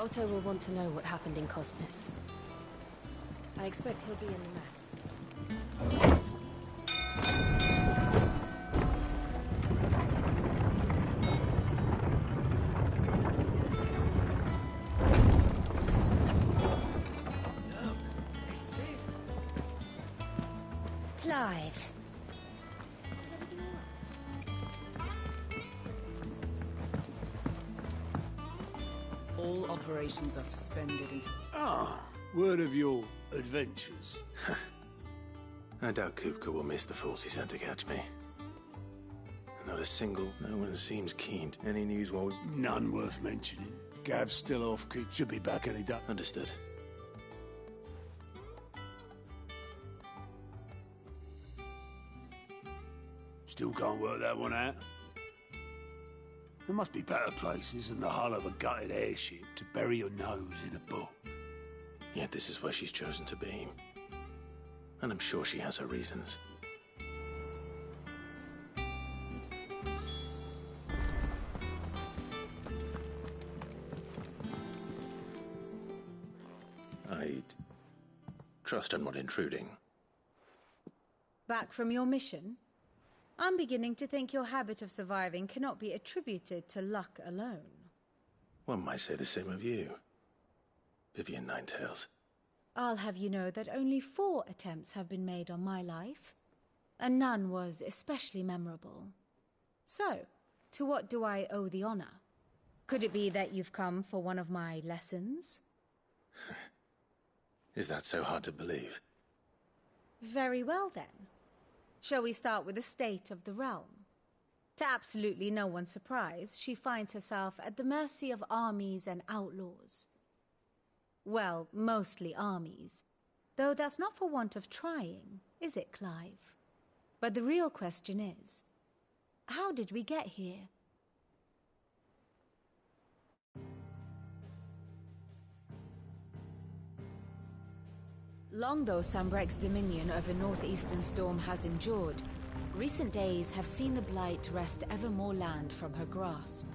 Otto will want to know what happened in Cosnus. I expect he'll be in the mess. Clive. All operations are suspended until... Ah, word of your adventures. I doubt Kupka will miss the force he sent to catch me. Not a single, no one seems keen. Any news while we... None worth mentioning. Gav's still off, kid. Should be back any day. Understood. Still can't work that one out. There must be better places than the hull of a gutted airship to bury your nose in a book. Yet this is where she's chosen to be. And I'm sure she has her reasons. I'd trust I'm not intruding. Back from your mission? I'm beginning to think your habit of surviving cannot be attributed to luck alone. One might say the same of you, Vivian Ninetails. I'll have you know that only 4 attempts have been made on my life, and none was especially memorable. So, to what do I owe the honor? Could it be that you've come for one of my lessons? Is that so hard to believe? Very well then. Shall we start with the state of the realm? To absolutely no one's surprise, she finds herself at the mercy of armies and outlaws. Well, mostly armies. Though that's not for want of trying, is it, Clive? But the real question is, how did we get here? Long though Sambrek's dominion over northeastern Storm has endured, recent days have seen the Blight wrest ever more land from her grasp.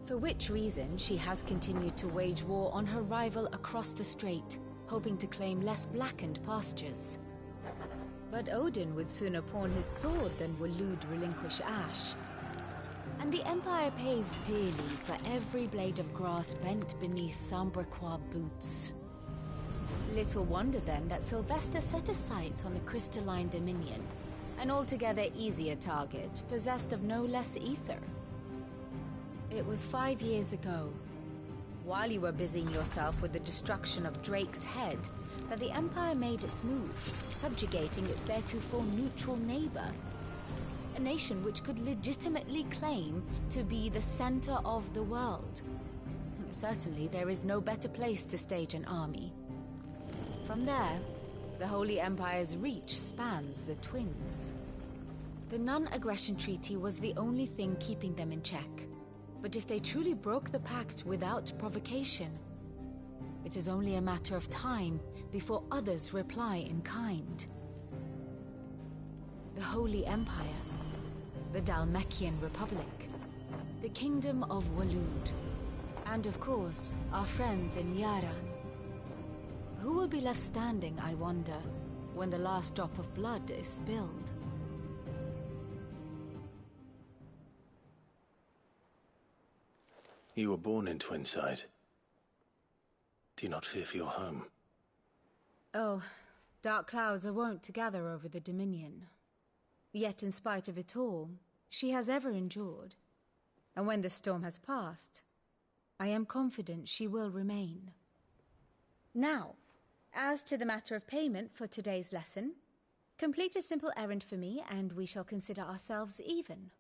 For which reason she has continued to wage war on her rival across the strait, hoping to claim less blackened pastures. But Odin would sooner pawn his sword than Waloed relinquish Ash. And the Empire pays dearly for every blade of grass bent beneath Sambrequois boots. Little wonder then that Sylvester set his sights on the Crystalline Dominion, an altogether easier target, possessed of no less ether. It was 5 years ago, while you were busying yourself with the destruction of Drake's Head, that the Empire made its move, subjugating its theretofore neutral neighbor. A nation which could legitimately claim to be the center of the world. Certainly there is no better place to stage an army. From there, the Holy Empire's reach spans the Twins. The non-aggression treaty was the only thing keeping them in check. But if they truly broke the pact without provocation, it is only a matter of time before others reply in kind. The Holy Empire, the Dhalmekian Republic, the Kingdom of Waloed, and of course, our friends in Yaran. Who will be left standing, I wonder, when the last drop of blood is spilled? You were born in Twinside. Do you not fear for your home? Oh, dark clouds are wont to gather over the Dominion. Yet in spite of it all, she has ever endured. And when the storm has passed, I am confident she will remain. Now, as to the matter of payment for today's lesson, complete a simple errand for me and we shall consider ourselves even.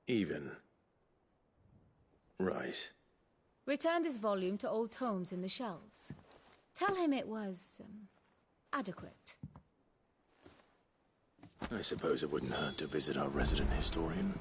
Even? Right. Return this volume to old tomes in the shelves. Tell him it was, adequate. I suppose it wouldn't hurt to visit our resident historian.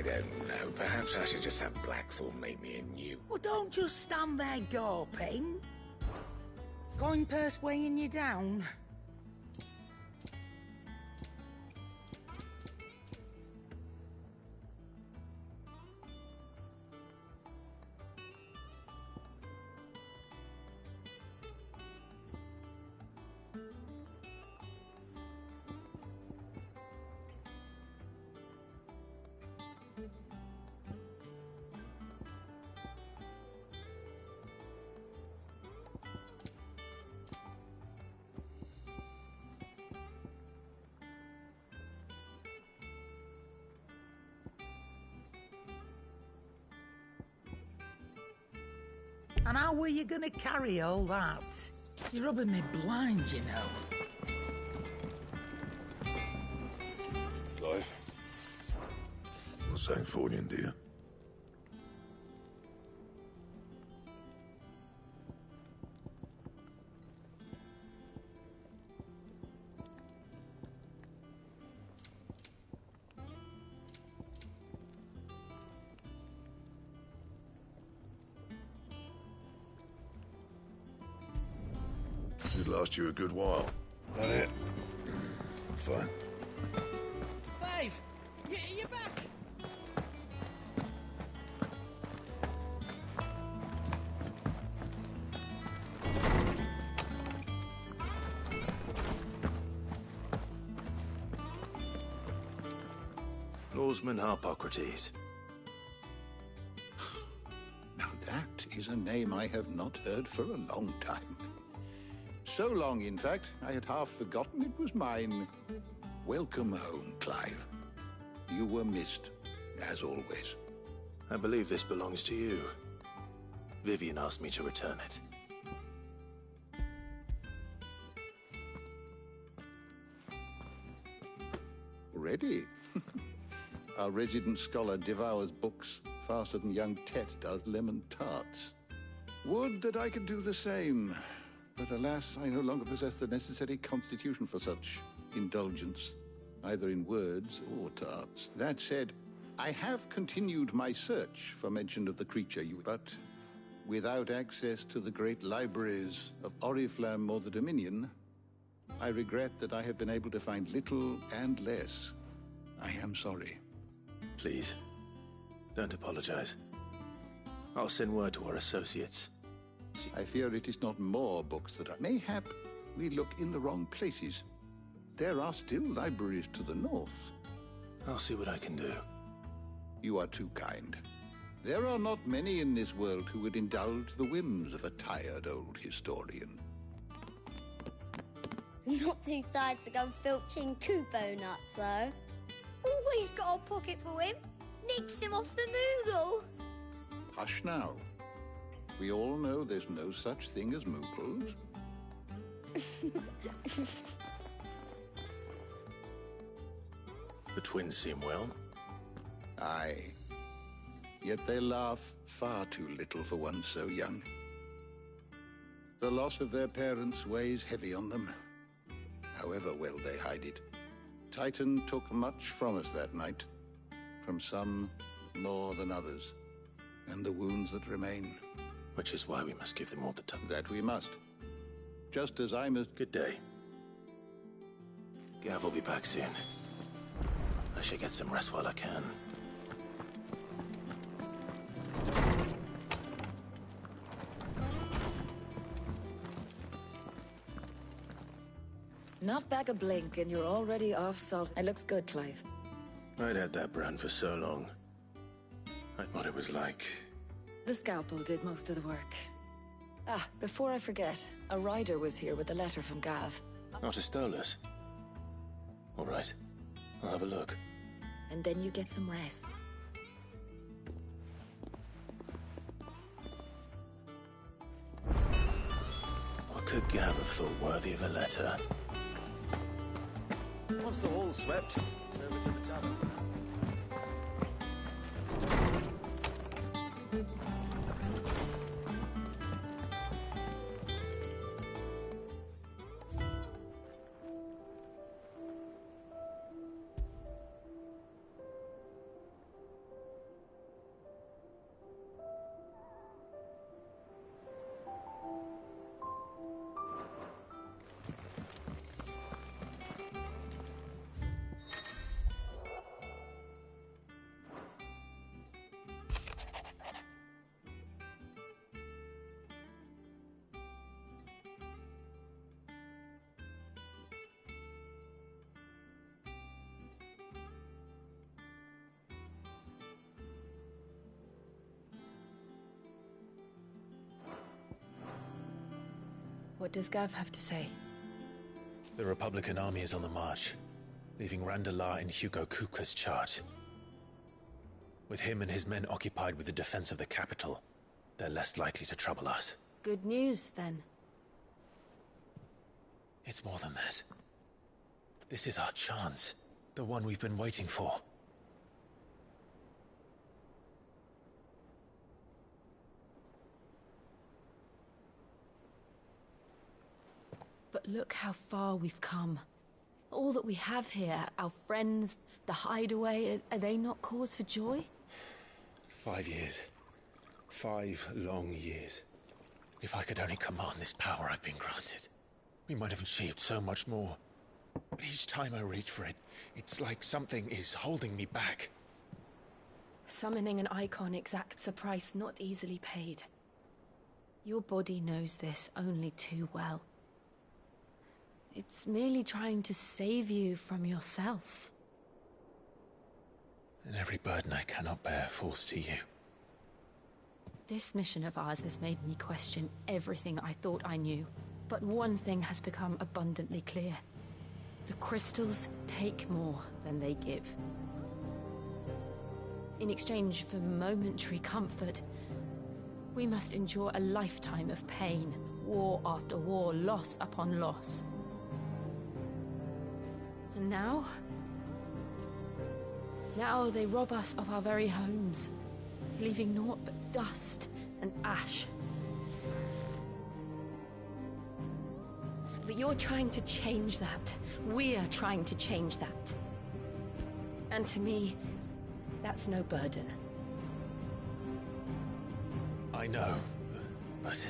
don't know. Perhaps I should just have Blackthorn make me a new... Well, don't just stand there gawping. Coin purse weighing you down. And how were you gonna carry all that? You're rubbing me blind, you know. Clive? Not Saxfordian, do you? It'd last you a good while. That it? Fine. Clive! You're back! Lawsman Harpocrates. Now that is a name I have not heard for a long time. So long, in fact, I had half forgotten it was mine. Welcome home, Clive. You were missed, as always. I believe this belongs to you. Vivian asked me to return it. Already? Our resident scholar devours books faster than young Tet does lemon tarts. Would that I could do the same. But alas, I no longer possess the necessary constitution for such indulgence, either in words or tarts. That said, I have continued my search for mention of the creature but without access to the great libraries of Oriflamme or the Dominion, I regret that I have been able to find little and less. I am sorry. Please, don't apologize. I'll send word to our associates. I fear it is not more books that are... Mayhap we look in the wrong places. There are still libraries to the north. I'll see what I can do. You are too kind. There are not many in this world who would indulge the whims of a tired old historian. Not too tired to go filching Kupo nuts, though. Always got a pocket for him. Nicks him off the Moogle. Hush now. We all know there's no such thing as Moogles. The twins seem well. Aye. Yet they laugh far too little for one so young. The loss of their parents weighs heavy on them, however well they hide it. Titan took much from us that night, from some more than others, and the wounds that remain. Which is why we must give them all the time. That we must. Just as I must... Good day. Gav will be back soon. I should get some rest while I can. Not back a blink and you're already off salt. It looks good, Clive. I'd had that brand for so long. I thought it was like... The scalpel did most of the work. Ah, before I forget, a rider was here with a letter from Gav. Not a Stolas. All right, I'll have a look. And then you get some rest. What could Gav have thought worthy of a letter? Once the hall's swept, it's over to the tavern. What does Gav have to say? The Republican army is on the march, leaving Randalar in Hugo Kupka's charge. With him and his men occupied with the defense of the capital, they're less likely to trouble us. Good news, then. It's more than that. This is our chance. The one we've been waiting for. But look how far we've come. All that we have here, our friends, the hideaway, are they not cause for joy? 5 years. 5 long years. If I could only command this power I've been granted, we might have achieved so much more. But each time I reach for it, it's like something is holding me back. Summoning an icon exacts a price not easily paid. Your body knows this only too well. It's merely trying to save you from yourself. And every burden I cannot bear falls to you. This mission of ours has made me question everything I thought I knew. But one thing has become abundantly clear. The crystals take more than they give. In exchange for momentary comfort, we must endure a lifetime of pain, war after war, loss upon loss. And now? Now they rob us of our very homes, leaving naught but dust and ash. But you're trying to change that. We're trying to change that. And to me, that's no burden. I know, but...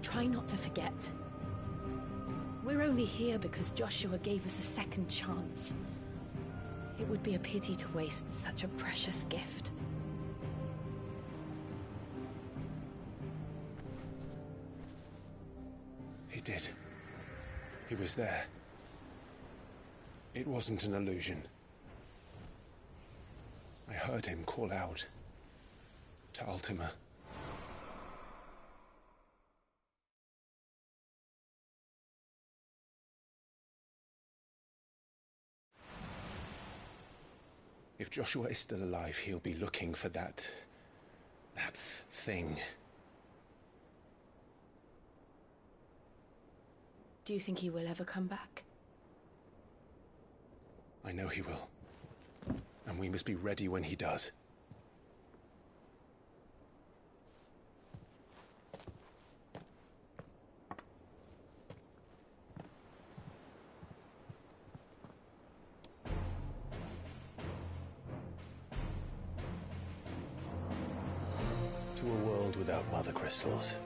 Try not to forget. We're only here because Joshua gave us a second chance. It would be a pity to waste such a precious gift. He did. He was there. It wasn't an illusion. I heard him call out to Ultima. If Joshua is still alive, he'll be looking for that thing. Do you think he will ever come back? I know he will. And we must be ready when he does. To a world without mother crystals.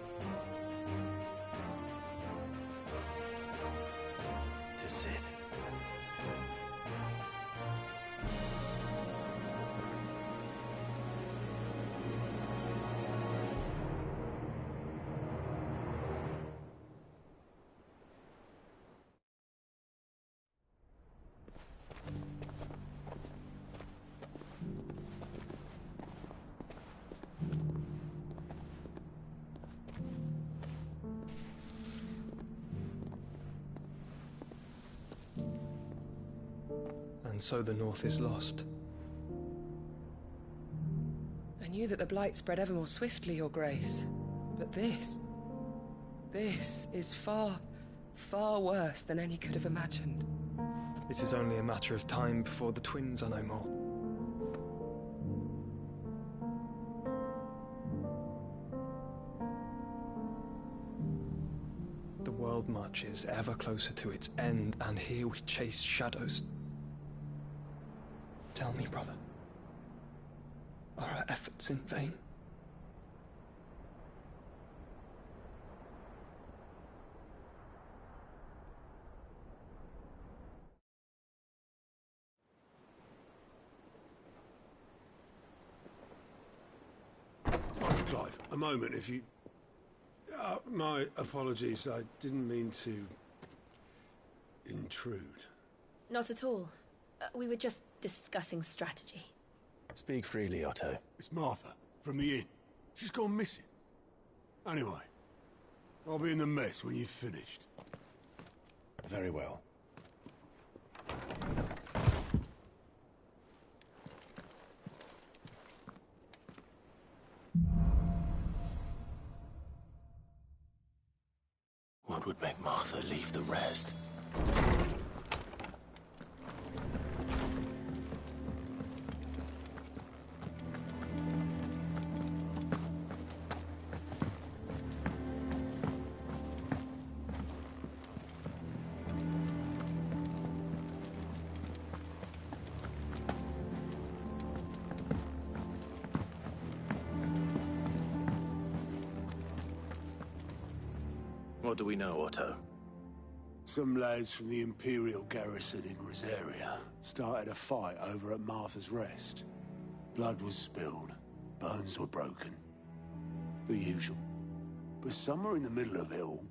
To Sid. And so the North is lost. I knew that the Blight spread ever more swiftly, Your Grace. But this is far, far worse than any could have imagined. It is only a matter of time before the twins are no more. The world marches ever closer to its end, and here we chase shadows. Tell me, brother, are our efforts in vain? Master Clive, a moment, if you... my apologies, I didn't mean to... intrude. Not at all. We were just discussing strategy. Speak freely, Otto. It's Martha, from the inn. She's gone missing. Anyway, I'll be in the mess when you've finished. Very well. What would make Martha leave the rest? What do we know, Otto? Some lads from the Imperial garrison in Rosaria started a fight over at Martha's Rest. Blood was spilled, bones were broken. The usual. But somewhere in the middle of it all,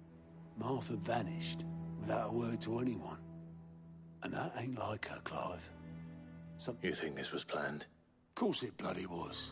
Martha vanished without a word to anyone. And that ain't like her, Clive. You think this was planned? Of course it bloody was.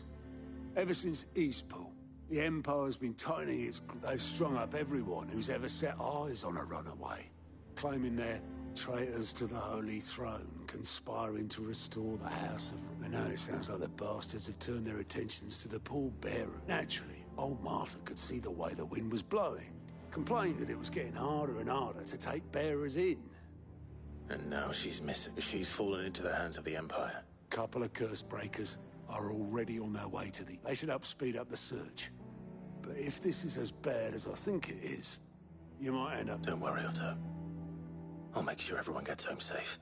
Ever since Eastpool, the Empire's been tightening its... They've strung up everyone who's ever set eyes on a runaway, claiming they're traitors to the Holy Throne, conspiring to restore the House of... And now it sounds like the bastards have turned their attentions to the pallbearer. Naturally, old Martha could see the way the wind was blowing, complained that it was getting harder and harder to take bearers in. And now she's missing. She's fallen into the hands of the Empire. Couple of curse breakers are already on their way to the... They should help speed up the search. But if this is as bad as I think it is, you might end up... Don't worry, Otto. I'll make sure everyone gets home safe.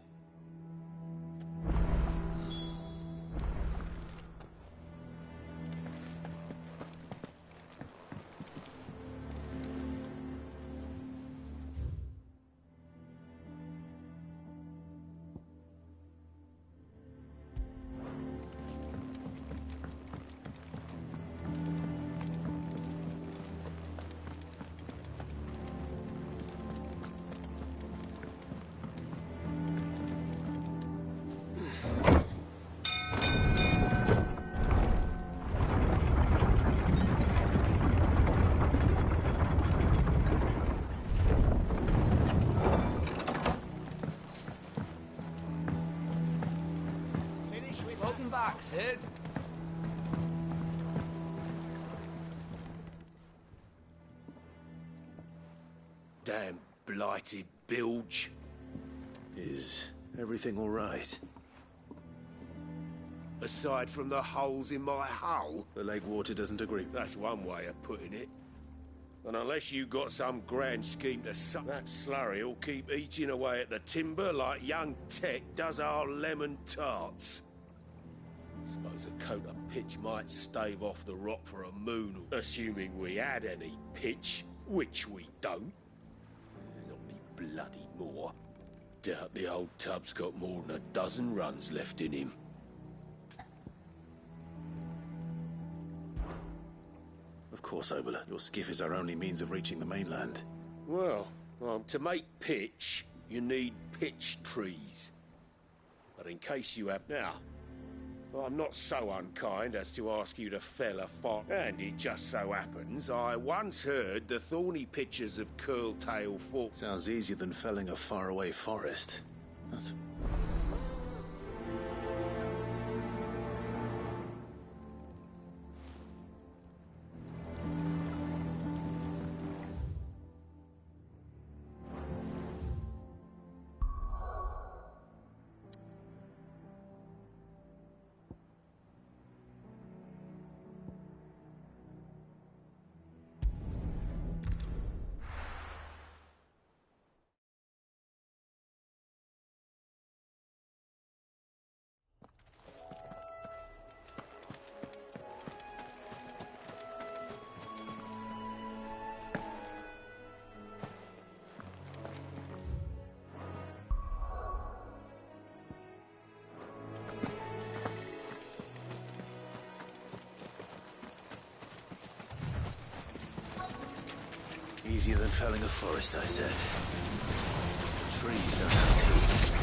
Welcome back, Sid. Damn blighted bilge. Is everything all right? Aside from the holes in my hull? The lake water doesn't agree. That's one way of putting it. And unless you got some grand scheme to suck, that slurry will keep eating away at the timber like young Tech does our lemon tarts. Suppose a coat of pitch might stave off the rot for a moon, assuming we had any pitch, which we don't. Not any bloody more. Doubt the old tub's got more than a dozen runs left in him. Of course, Oboler. Your skiff is our only means of reaching the mainland. Well, to make pitch, you need pitch trees. But in case you have now, I'm not so unkind as to ask you to fell a fox. And it just so happens I once heard the thorny pitches of Curltail Fork. Sounds easier than felling a faraway forest. That's... Easier than felling a forest, I said. Trees don't have teeth.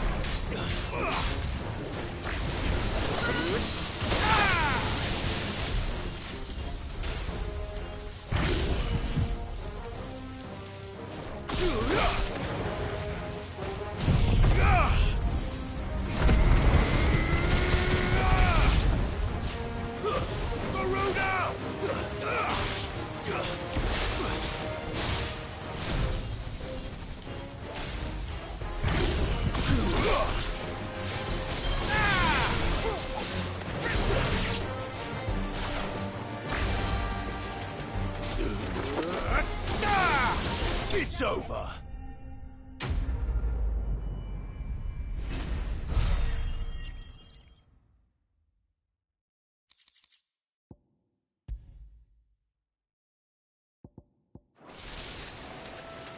over.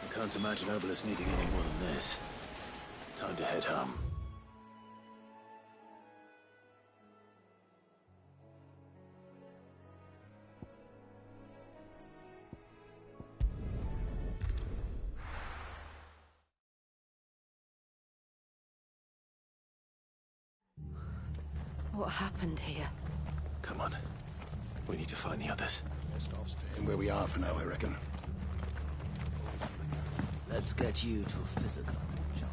I can't imagine Obelisk needing any more than this. Time to head home. What happened here? Come on. We need to find the others. Best off staying where we are for now, I reckon. Let's get you to a physical, shall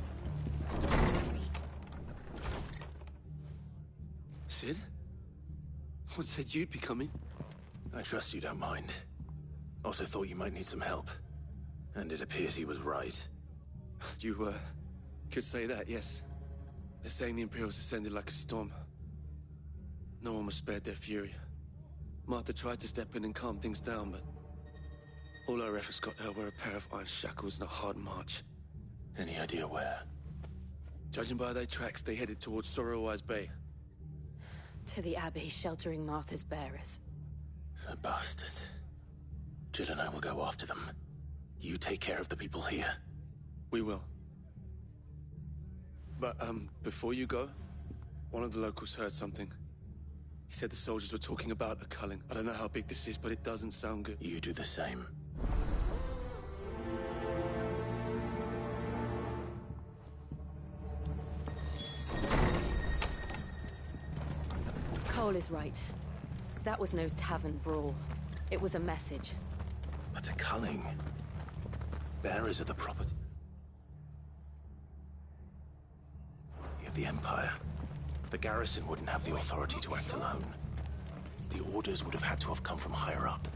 we? Sid? What said you'd be coming? I trust you don't mind. Also thought you might need some help. And it appears he was right. You, could say that, yes. They're saying the Imperials ascended like a storm. No one was spared their fury. Martha tried to step in and calm things down, but all our efforts got her were a pair of iron shackles and a hard march. Any idea where? Judging by their tracks, they headed towards Sorrowwise Bay. To the Abbey sheltering Martha's bearers. The bastards. Jill and I will go after them. You take care of the people here. We will. But, before you go, one of the locals heard something. He said the soldiers were talking about a culling. I don't know how big this is, but it doesn't sound good. You do the same. Cole is right. That was no tavern brawl. It was a message. But a culling. Bearers of the property of the Empire. The garrison wouldn't have the authority to act alone. The orders would have had to have come from higher up.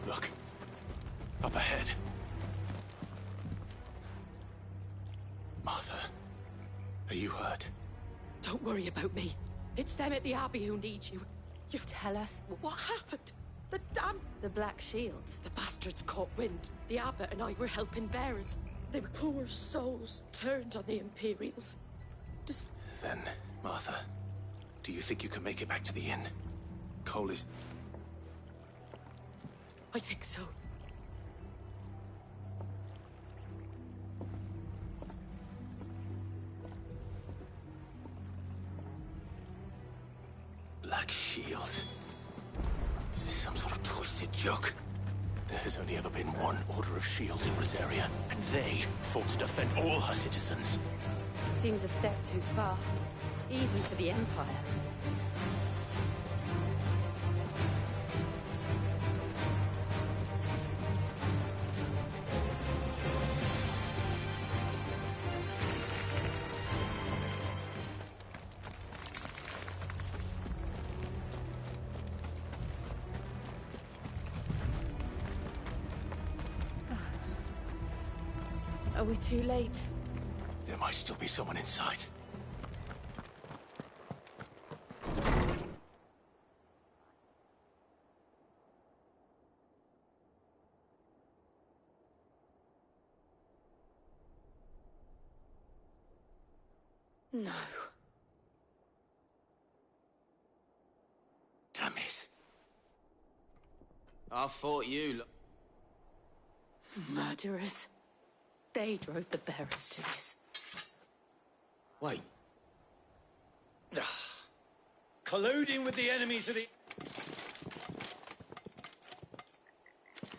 Look. Up ahead. Martha, are you hurt? Don't worry about me. It's them at the Abbey who need you. You tell us what happened? The damn... The Black Shields. The bastards caught wind. The Abbot and I were helping bearers. They were poor souls turned on the Imperials. Then, Martha, do you think you can make it back to the inn? Cole is... I think so. Black Shields? Is this some sort of twisted joke? There has only ever been one Order of Shields in Rosaria, and they fought to defend all her citizens. Seems a step too far, even for the Empire. Are we too late? There might still be someone inside. No. Damn it. I thought you... Murderers. They drove the bearers to this. Wait. Colluding with the enemies of the...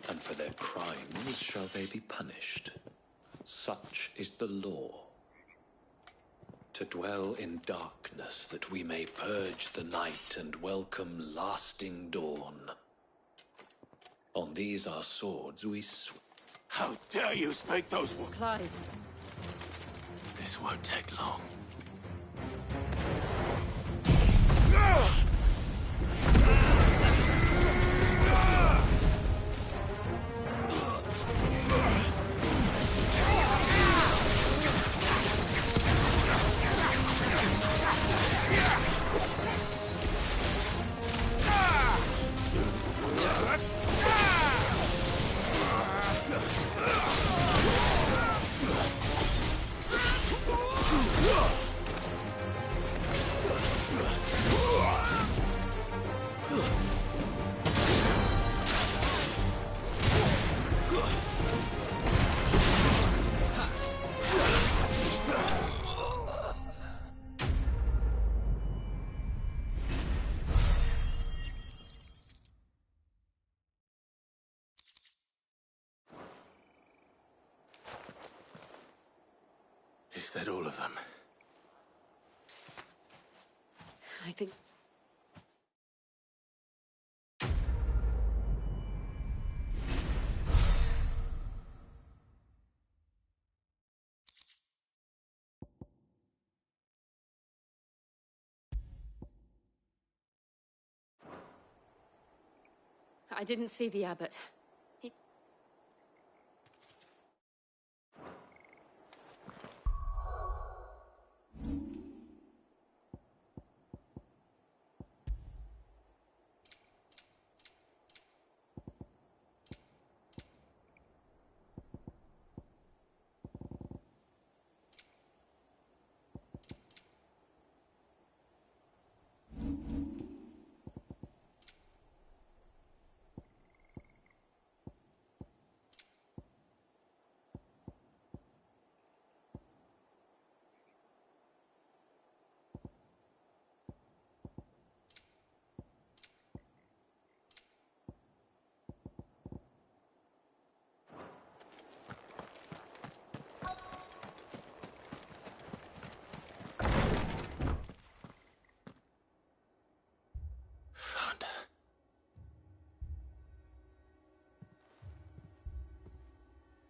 And for their crimes shall they be punished. Such is the law. To dwell in darkness that we may purge the night and welcome lasting dawn. On these our swords we How dare you speak those words? Clive. This won't take long. Is that all of them? I think... I didn't see the abbot.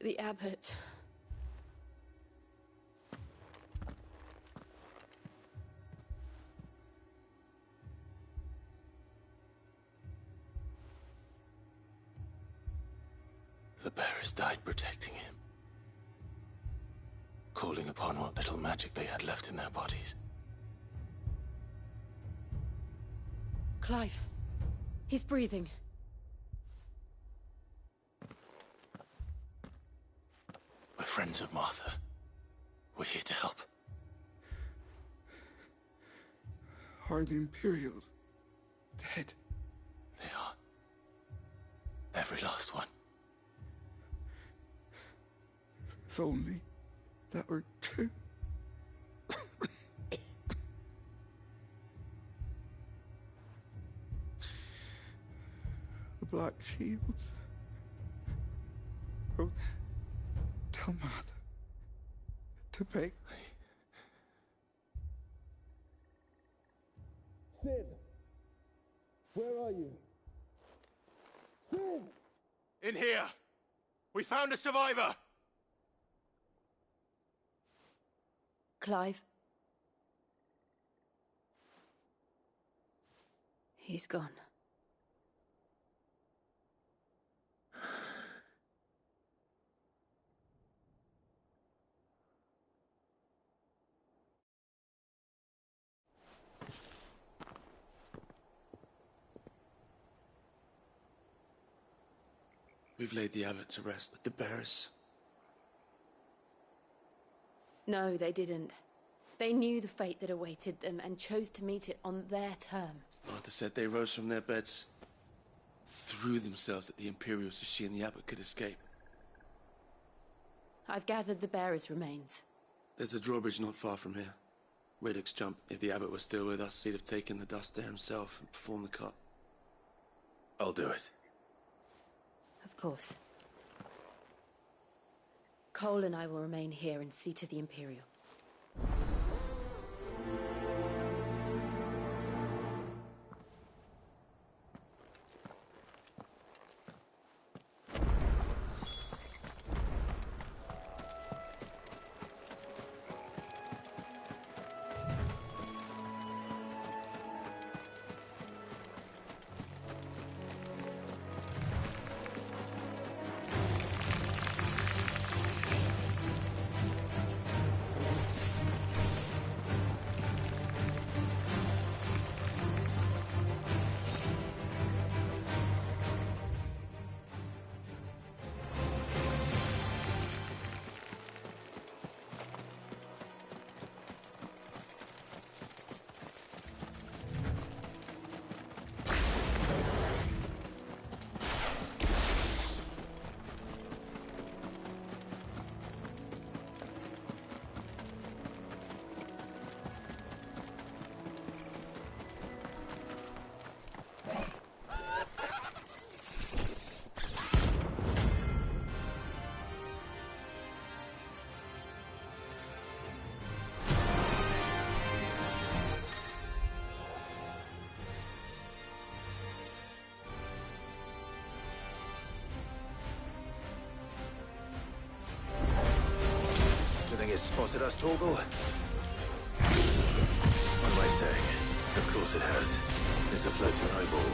The abbot. The bearers died protecting him. Calling upon what little magic they had left in their bodies. Clive. He's breathing. We're friends of Martha. We're here to help. Are the Imperials dead? They are. Every last one. If only that were true. The Black Shields. Oh, tell Martha to beg. Sid! Where are you? Sid! In here! We found a survivor! Clive. He's gone. We've laid the abbot to rest with the bearers. No, they didn't. They knew the fate that awaited them and chose to meet it on their terms. Martha said they rose from their beds, threw themselves at the Imperials so she and the abbot could escape. I've gathered the bearers' remains. There's a drawbridge not far from here. Radix jump. If the abbot was still with us, he'd have taken the dust there himself and performed the cut. I'll do it. Of course. Cole and I will remain here and see to the Imperial. Spotted us, Torgal? What am I saying? Of course it has. It's a floating eyeball.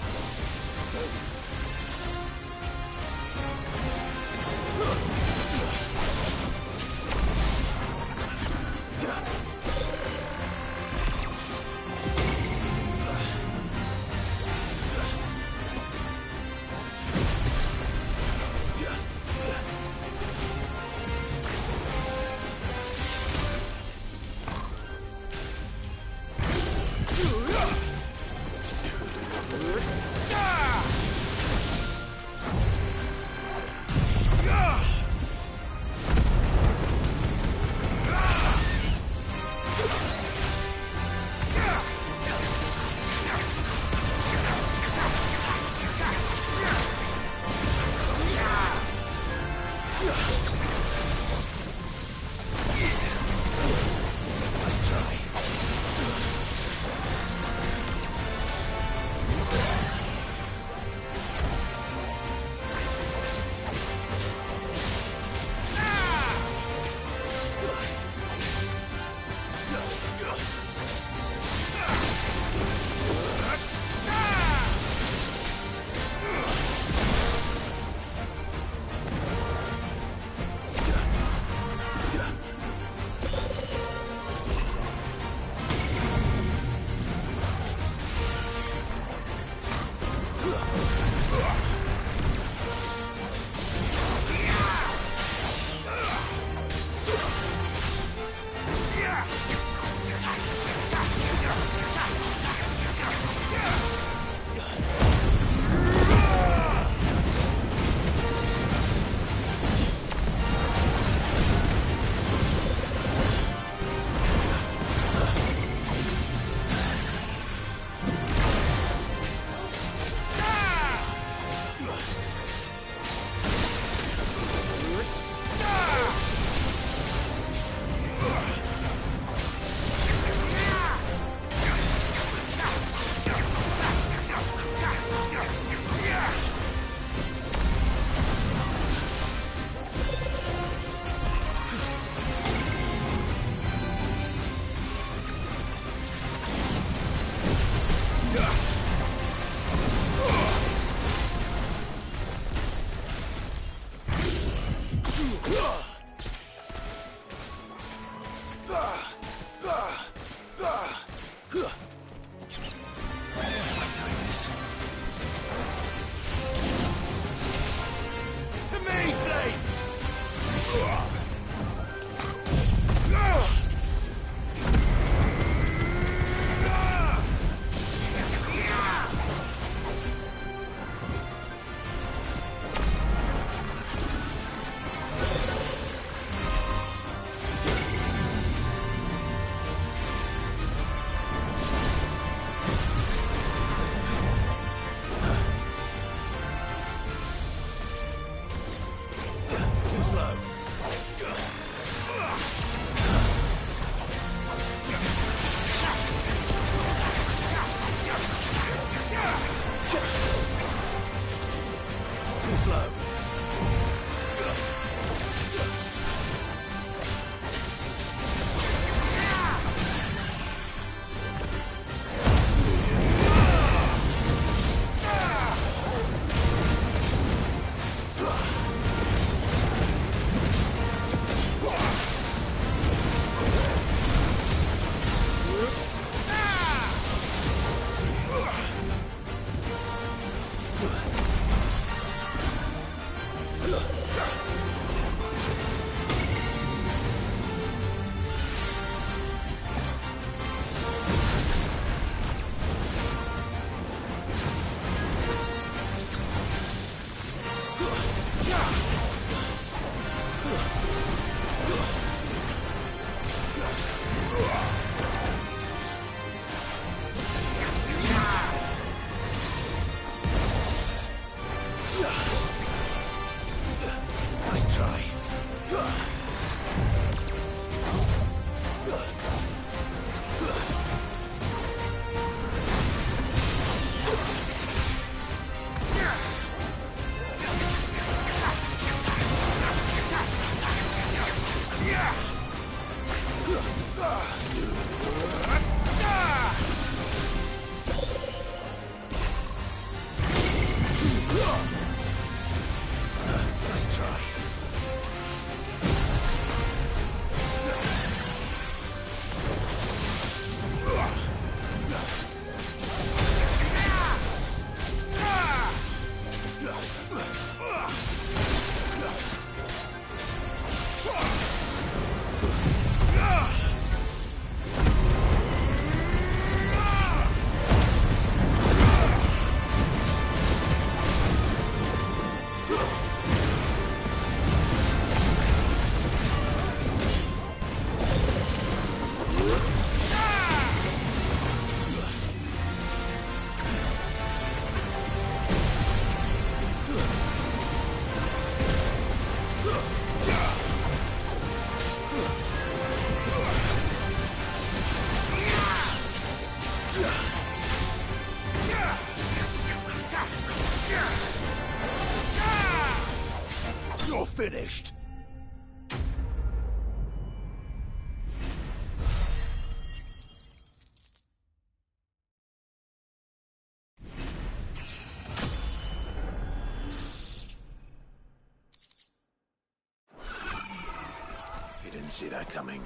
Didn't see that coming.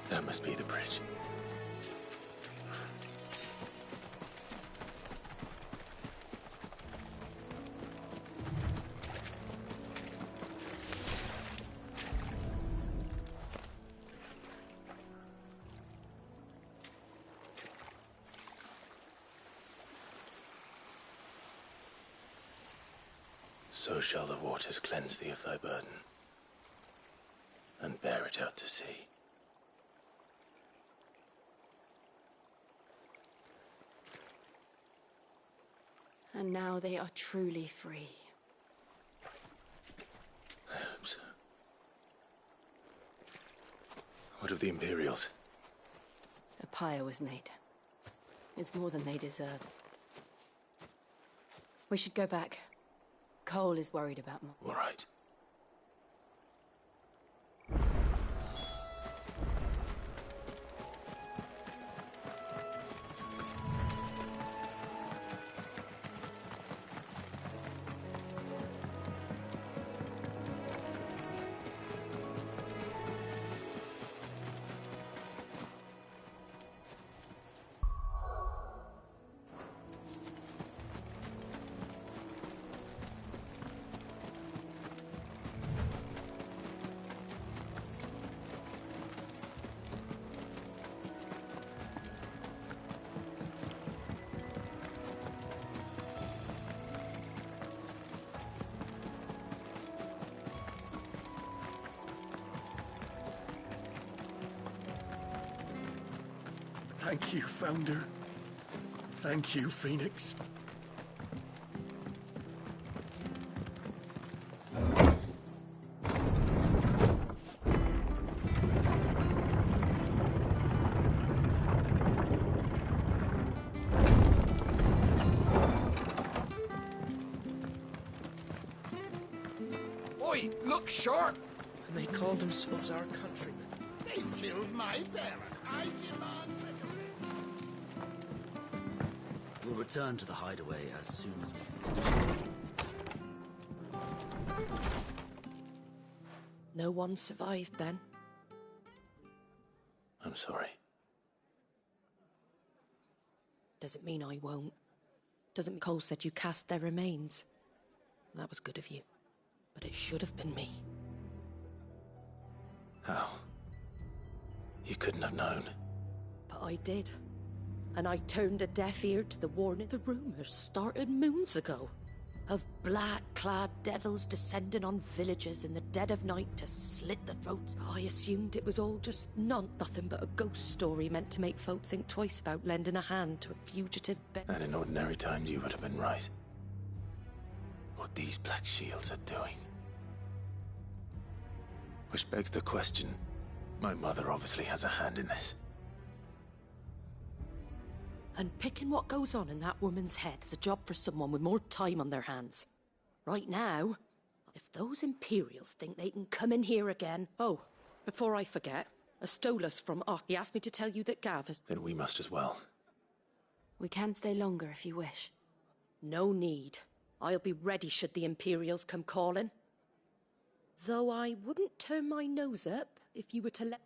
That must be the bridge. So shall the waters cleanse thee of thy burden, and bear it out to sea. And now they are truly free. I hope so. What of the Imperials? A pyre was made. It's more than they deserve. We should go back. Cole is worried about more. All right. Thank you, Founder. Thank you, Phoenix. Oi, look sharp! And they called themselves our countrymen. They've killed my parent. I demand recompense. We'll return to the hideaway as soon as we finish it. No one survived then? I'm sorry. Doesn't mean I won't. Doesn't mean Cole said you cast their remains. That was good of you. But it should have been me. How? You couldn't have known. But I did. And I turned a deaf ear to the warning. The rumors started moons ago. Of black-clad devils descending on villages in the dead of night to slit the throats. I assumed it was all just nothing but a ghost story meant to make folk think twice about lending a hand to a fugitive And in ordinary times you would have been right. What these Black Shields are doing. Which begs the question, my mother obviously has a hand in this. And picking what goes on in that woman's head is a job for someone with more time on their hands. Right now, if those Imperials think they can come in here again... Oh, before I forget, Astolas from He asked me to tell you that Gav has... Then we must as well. We can stay longer if you wish. No need. I'll be ready should the Imperials come calling. Though I wouldn't turn my nose up if you were to let...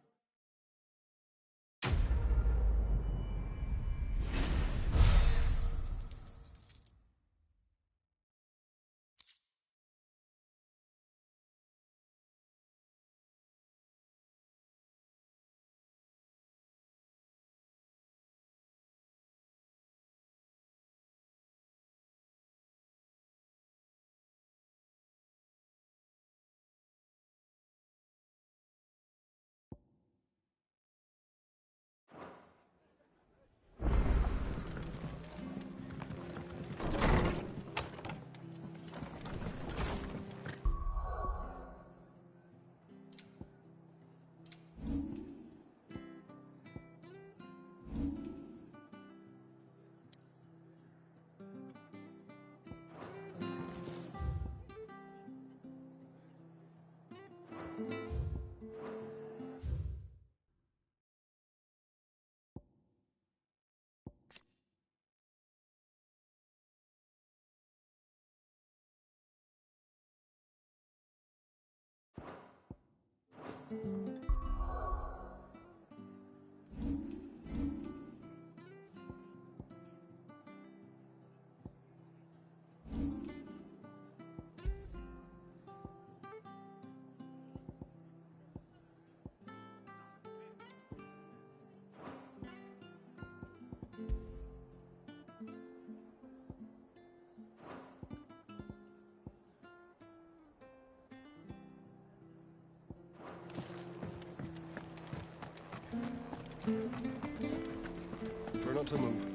Try not to move.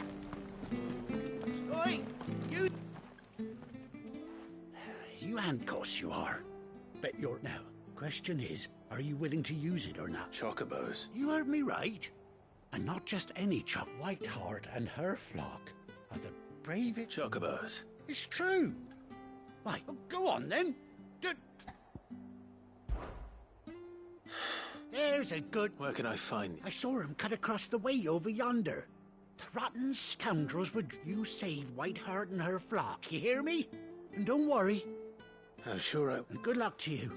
Oi! You... You handcuffs, you are. Bet you're... Now, question is, are you willing to use it or not? Chocobos. You heard me right. And not just any choc. Whiteheart and her flock are the bravest... Chocobos. It's true. Right, well, go on then. There's a good... Where can I find... I saw him cut across the way over yonder. The rotten scoundrels would... You save Whiteheart and her flock, you hear me? And don't worry. I'm sure I... And good luck to you.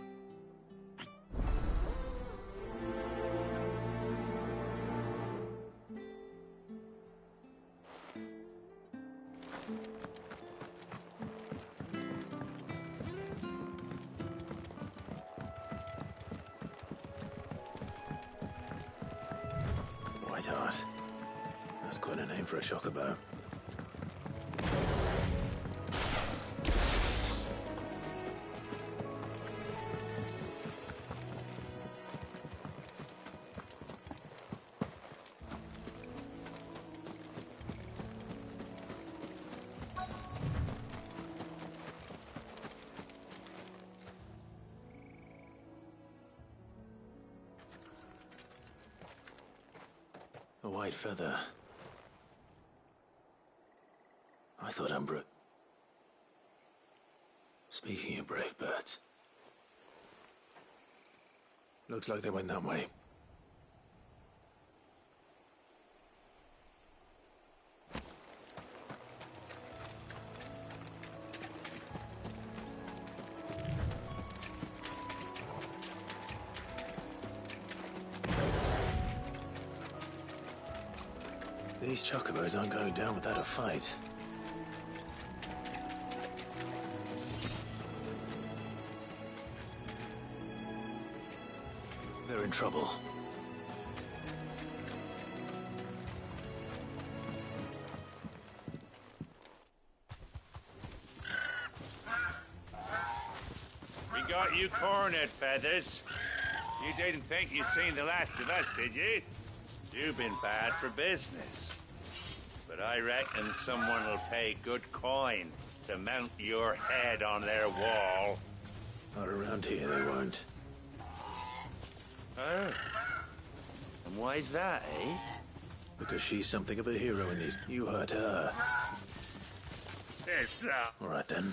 Whiteheart. That's quite a name for a chocobo. A white feather. I thought Umbra... Speaking of brave birds. Looks like they went that way. These chocobos aren't going down without a fight. They're in trouble. We got you cornered, Feathers. You didn't think you'd seen the last of us, did you? You've been bad for business. But I reckon someone will pay good coin to mount your head on their wall. Not around here, they won't. Oh. And why's that, eh? Because she's something of a hero in these... You hurt her. Yes, All right, then.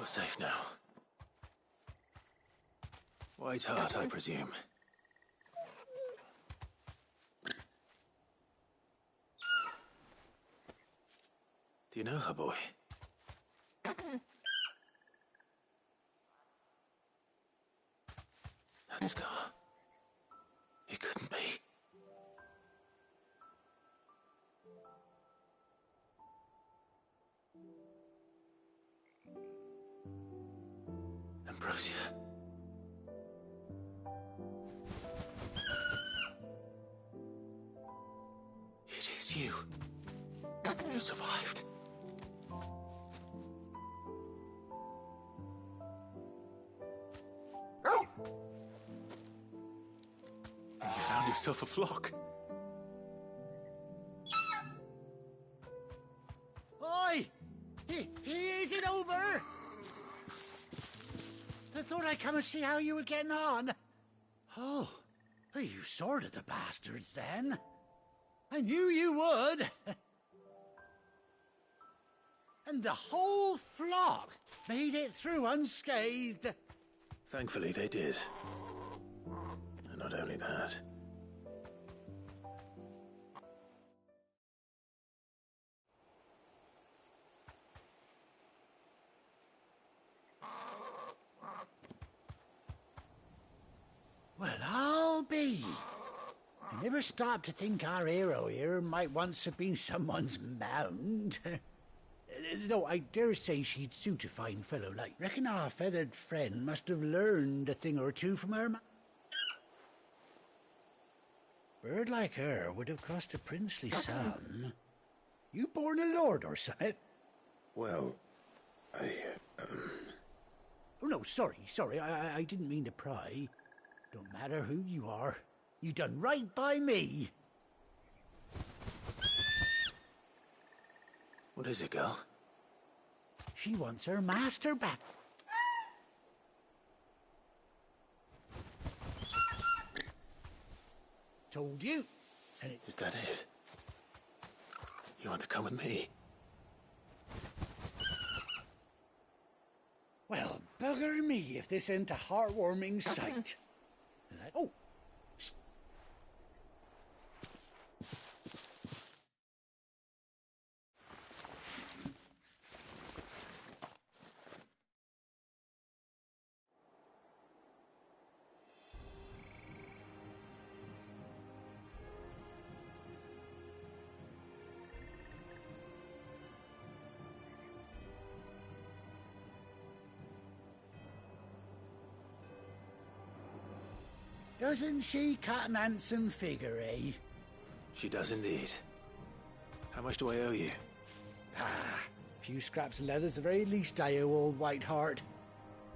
You're safe now. White Hart, I presume. Do you know her, boy? That scar. It couldn't be. Ambrosia. It is you. You survived. And you found yourself a flock. Oi! Is it over? I thought I'd come and see how you were getting on. Oh, well, you sorted the bastards then. I knew you would. And the whole flock made it through unscathed. Thankfully, they did. And not only that. Well, I'll be. I never stopped to think our hero here might once have been someone's mound. Though I dare say she'd suit a fine fellow like. Reckon our feathered friend must have learned a thing or two from her. Bird like her would have cost a princely sum. You born a lord or something? Well, Oh no, sorry. I didn't mean to pry. Don't matter who you are. You done right by me. What is it, girl? She wants her master back. Told you. And Is that it? You want to come with me? Well, bugger me if this ain't a heartwarming sight. Oh! Doesn't she cut an handsome figure, eh? She does indeed. How much do I owe you? Ah, a few scraps of leather's the very least I owe old White Hart.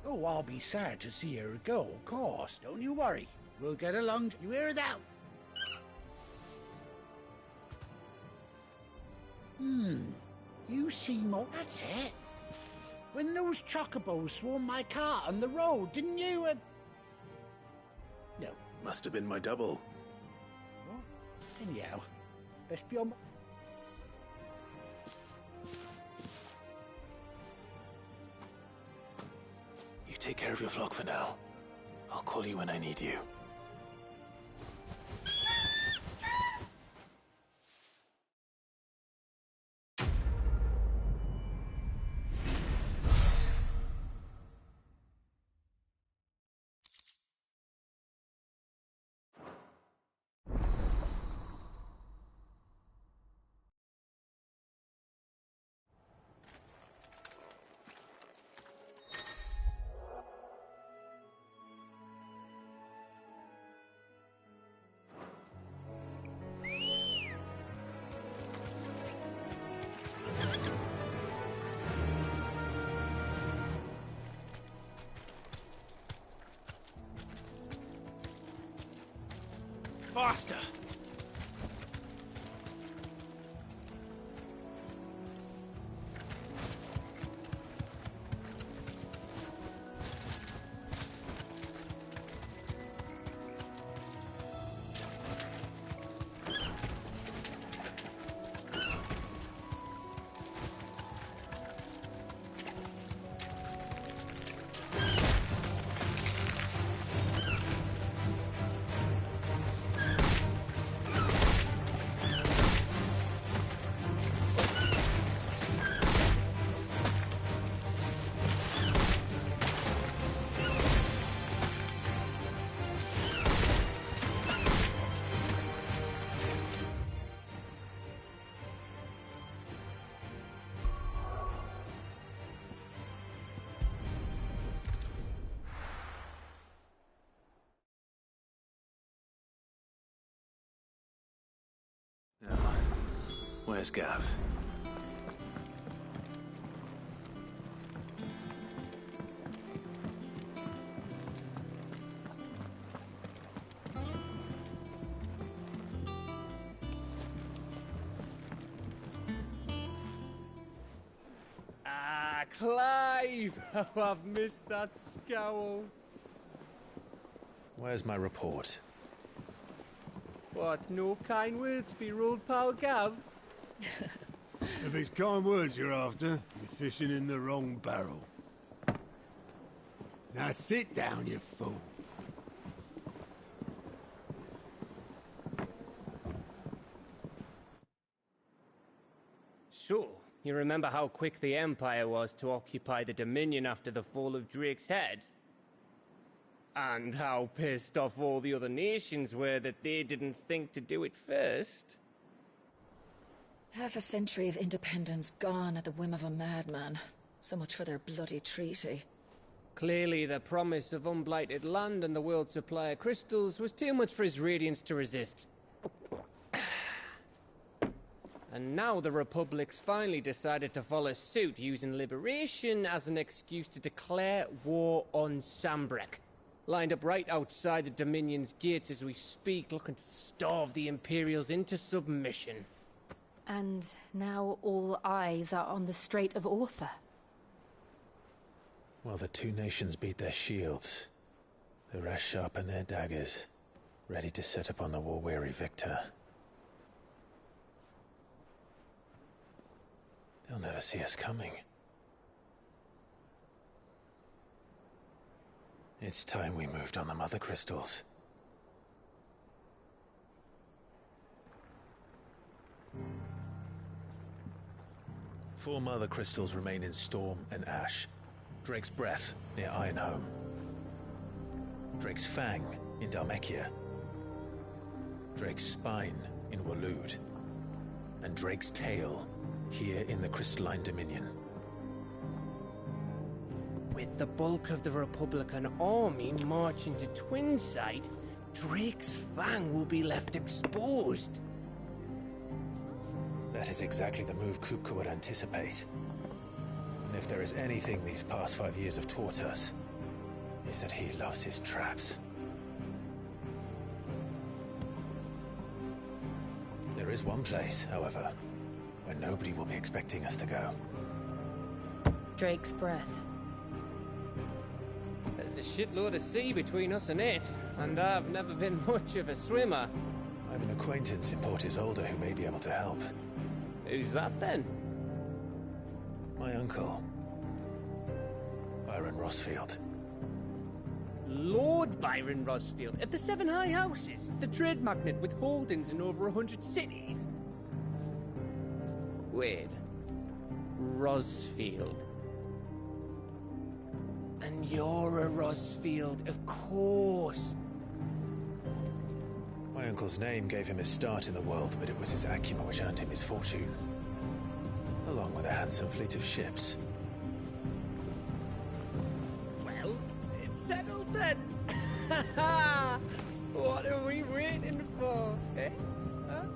Oh, I'll be sad to see her go, of course. Don't you worry. We'll get along. You hear that? You see more. That's it. When those chocobos swarmed my car on the road, didn't you? No. Must have been my double. What? Anyhow, best be on. You take care of your flock for now. I'll call you when I need you. Faster! Where's Gav? Ah, Clive! Oh, I've missed that scowl. Where's my report? What, no kind words for your old pal Gav? If it's kind words you're after, you're fishing in the wrong barrel. Now sit down, you fool. So, you remember how quick the Empire was to occupy the Dominion after the fall of Drake's head? And how pissed off all the other nations were that they didn't think to do it first? Half a century of independence gone at the whim of a madman. So much for their bloody treaty. Clearly, the promise of unblighted land and the world's supply of crystals was too much for his radiance to resist. And now the Republic's finally decided to follow suit, using liberation as an excuse to declare war on Sambrek. Lined up right outside the Dominion's gates as we speak, looking to starve the Imperials into submission. And now all eyes are on the Strait of Author. Well, the two nations beat their shields. The rest sharpen their daggers, ready to set upon the war-weary victor. They'll never see us coming. It's time we moved on the Mother Crystals. Four Mother Crystals remain in Storm and Ash. Drake's Breath near Ironhome. Drake's Fang in Dhalmekia. Drake's Spine in Waloed. And Drake's Tail here in the Crystalline Dominion. With the bulk of the Republican army marching to Twinside, Drake's Fang will be left exposed. That is exactly the move Kupka would anticipate. And if there is anything these past 5 years have taught us, is that he loves his traps. There is one place, however, where nobody will be expecting us to go. Drake's Breath. There's a shitload of sea between us and it, and I've never been much of a swimmer. I have an acquaintance in Port Isolde who may be able to help. Who's that then? My uncle, Byron Rosfield. Lord Byron Rosfield of the Seven High Houses, the trade magnate with holdings in over 100 cities. Wait, Rosfield. And you're a Rosfield, of course. My uncle's name gave him his start in the world, but it was his acumen which earned him his fortune. Along with a handsome fleet of ships. Well, it's settled then. What are we waiting for, eh? Huh?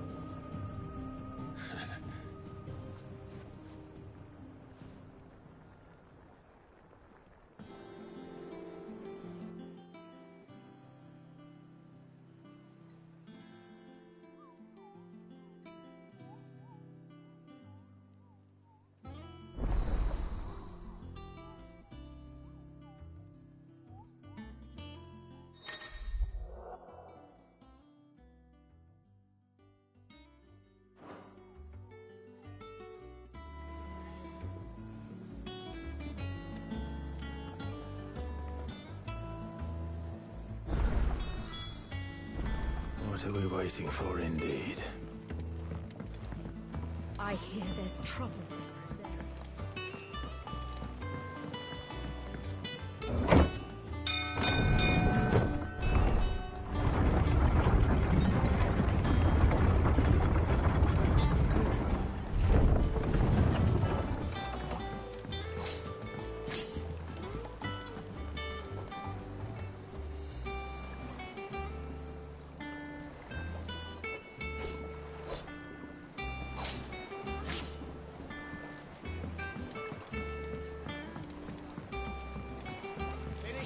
What are we waiting for, indeed? I hear there's trouble in Rosaria.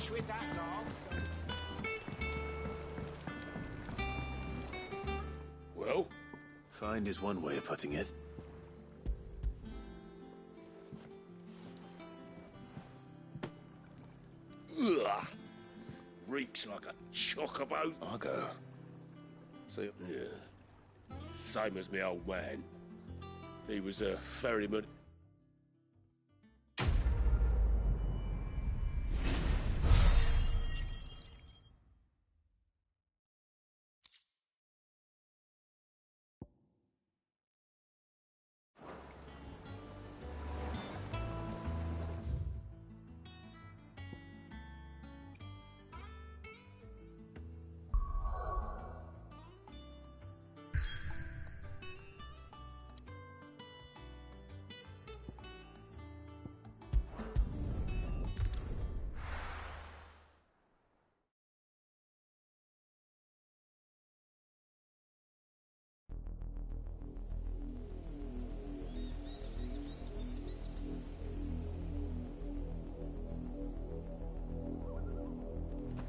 finish with that long, so... Well, find is one way of putting it. Ugh! Reeks like a chocobo. I'll go. So, yeah. Same as me old man. He was a ferryman.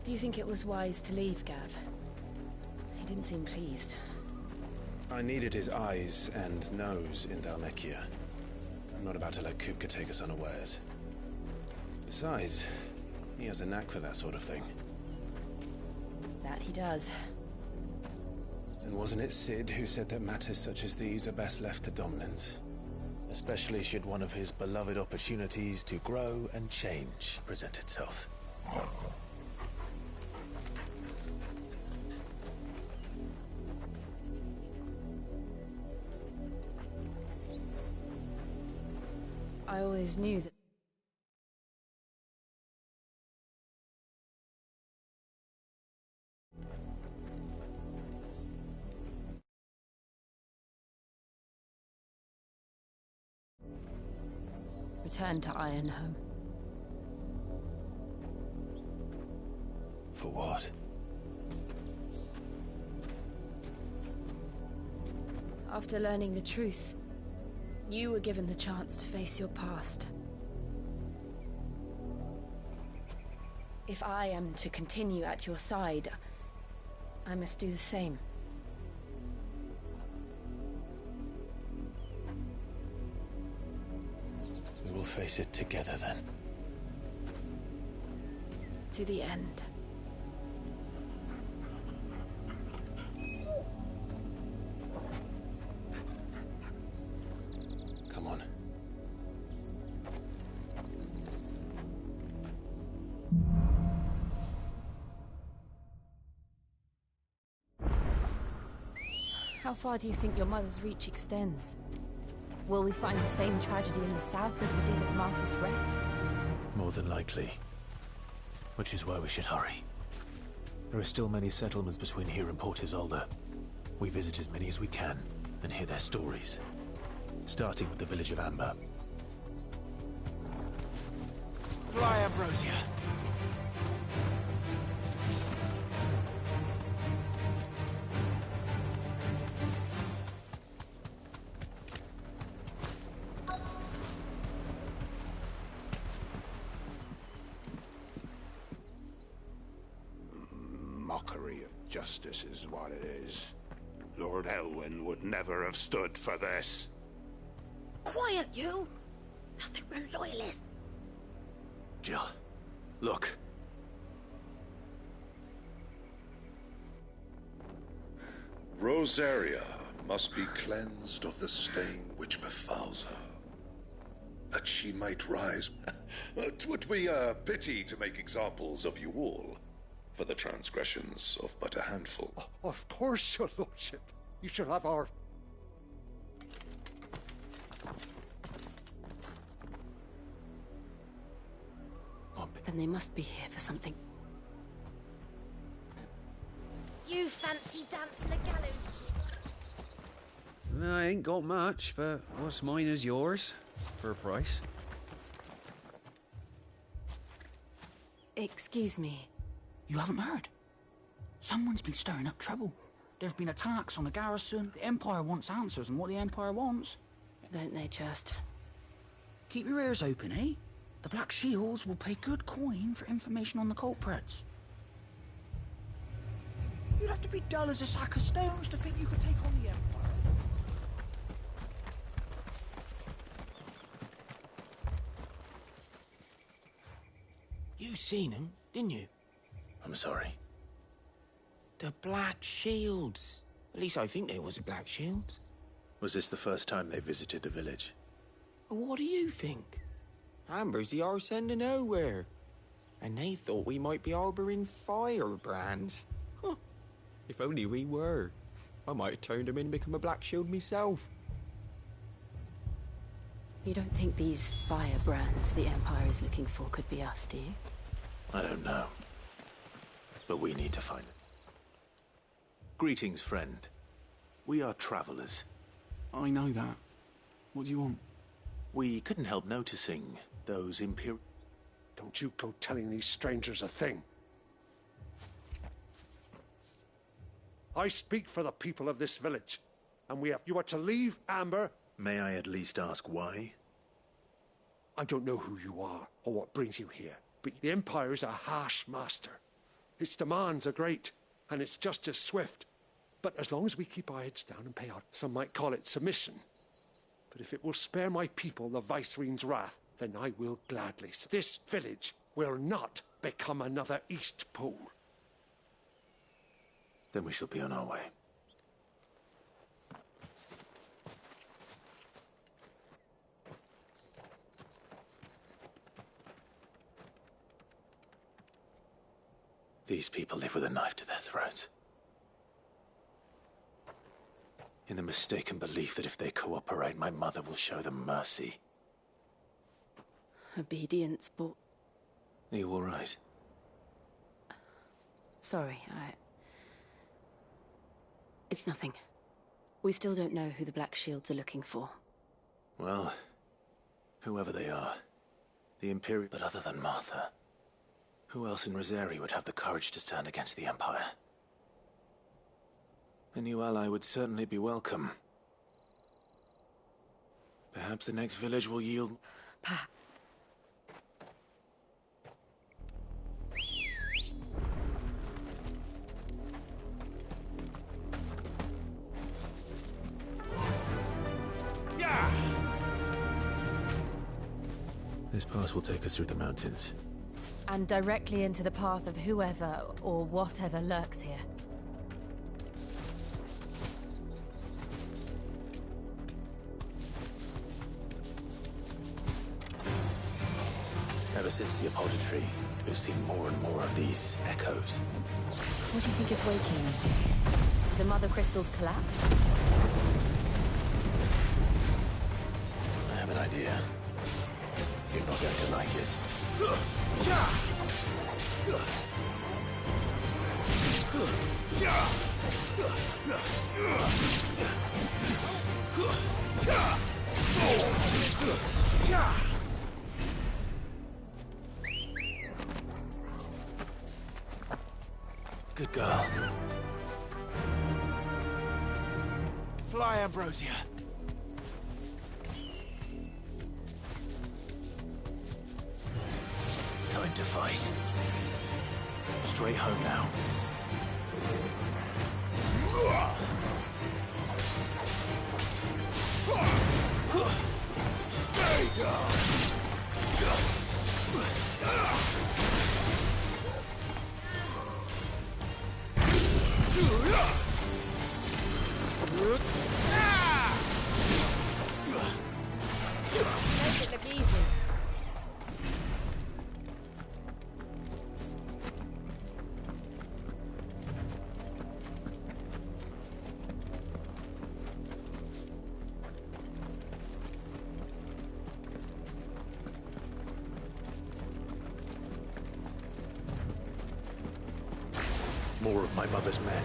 Do you think it was wise to leave, Gav? He didn't seem pleased. I needed his eyes and nose in Dhalmekia. I'm not about to let Kupka take us unawares. Besides, he has a knack for that sort of thing. That he does. And wasn't it Sid who said that matters such as these are best left to dominance? Especially should one of his beloved opportunities to grow and change present itself. I always knew that... Return to Ironhome. For what? After learning the truth, you were given the chance to face your past. If I am to continue at your side, I must do the same. We will face it together then. To the end. Come on. How far do you think your mother's reach extends? Will we find the same tragedy in the south as we did at Martha's Rest? More than likely. Which is why we should hurry. There are still many settlements between here and Port Isolde. We visit as many as we can and hear their stories. Starting with the village of Amber. Fly, Ambrosia. Mockery of justice is what it is. Lord Elwyn would never have stood for this. Quiet, you! Nothing we're loyalists. Jill, look. Rosaria must be cleansed of the stain which befouls her, that she might rise. 'Twould be a pity to make examples of you all, for the transgressions of but a handful. Of course, your lordship. You shall have our... Then they must be here for something. You fancy dancing a gallows jig? I ain't got much, but what's mine is yours, for a price. Excuse me. You haven't heard? Someone's been stirring up trouble. There have been attacks on the garrison. The Empire wants answers on what the Empire wants. Don't they just? Keep your ears open, eh? The Black Shields will pay good coin for information on the culprits. You'd have to be dull as a sack of stones to think you could take on the Empire. You seen him, didn't you? I'm sorry. The Black Shields. At least I think they was the Black Shields. Was this the first time they visited the village? What do you think? Amber's the arse end of nowhere. And they thought we might be harbouring firebrands. Huh. If only we were. I might have turned them in and become a Black Shield myself. You don't think these firebrands the Empire is looking for could be us, do you? I don't know. But we need to find it. Greetings, friend. We are travelers. I know that. What do you want? We couldn't help noticing those Imperial... Don't you go telling these strangers a thing. I speak for the people of this village, and you are to leave Amber. May I at least ask why? I don't know who you are or what brings you here, but the Empire is a harsh master. Its demands are great, and its justice swift. But as long as we keep our heads down and pay out, some might call it submission. But if it will spare my people the Viceroy's wrath, then I will gladly. This village will not become another East Pool. Then we shall be on our way. These people live with a knife to their throats. In the mistaken belief that if they cooperate, my mother will show them mercy. Obedience, but... Are you all right? Sorry, It's nothing. We still don't know who the Black Shields are looking for. Well, whoever they are, the Imperial... But other than Martha, who else in Rosari would have the courage to stand against the Empire? A new ally would certainly be welcome. Perhaps the next village will yield... Pa. This pass will take us through the mountains. And directly into the path of whoever or whatever lurks here. Ever since the Apoditry, we've seen more and more of these echoes. What do you think is waking them? The Mother Crystal's collapse? I have an idea. You're not going to like it. Good girl. Fly, Ambrosia. Time to fight. Straight home now. Stay down. Make it look easy. More of my mother's men.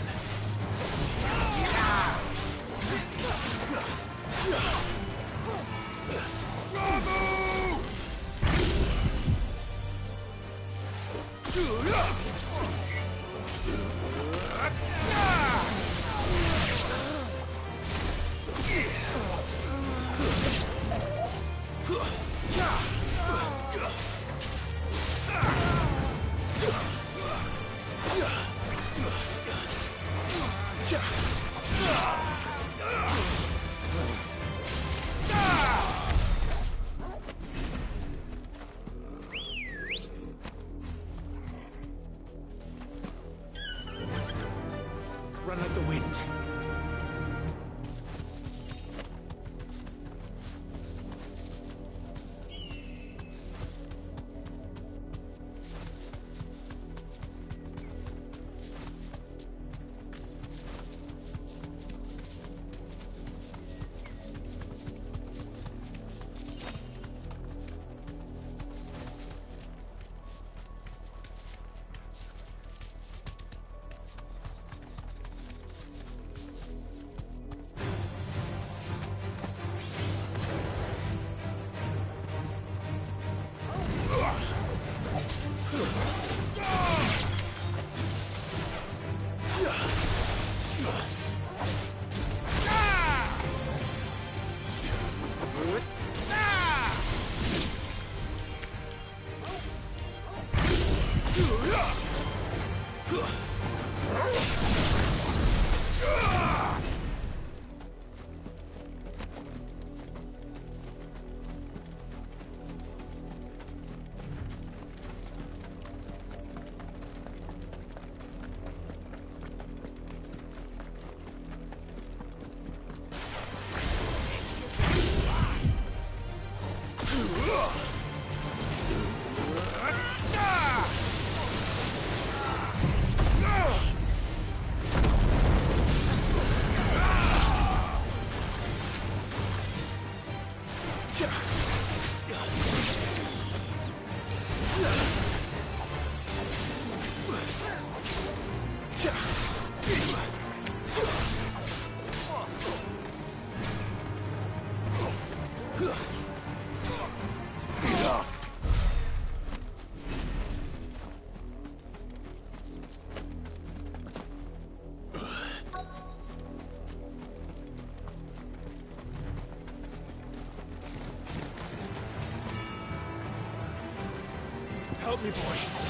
Help me, boy.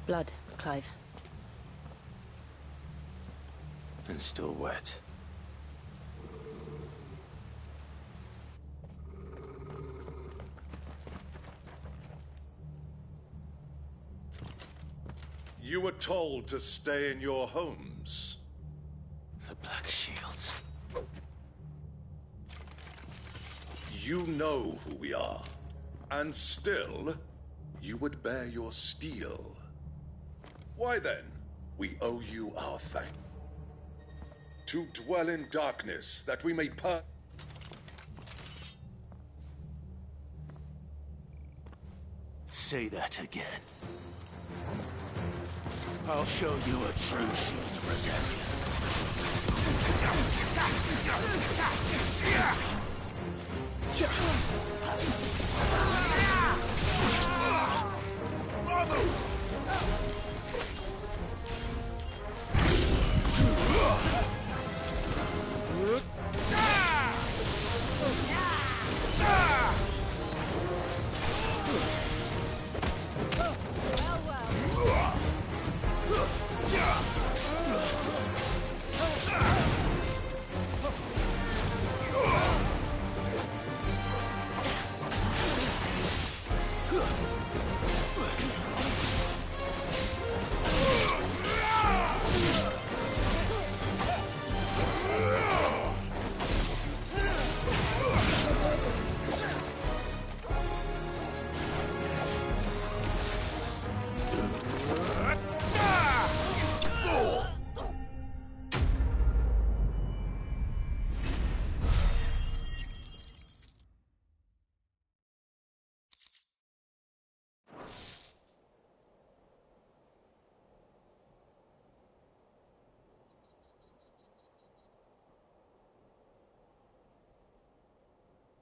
Blood, Clive. And still wet. You were told to stay in your homes. The Black Shields. You know who we are. And still, you would bear your steel. Why then, we owe you our thanks. To dwell in darkness, that we may Say that again. I'll show you a true shield of Rosaria.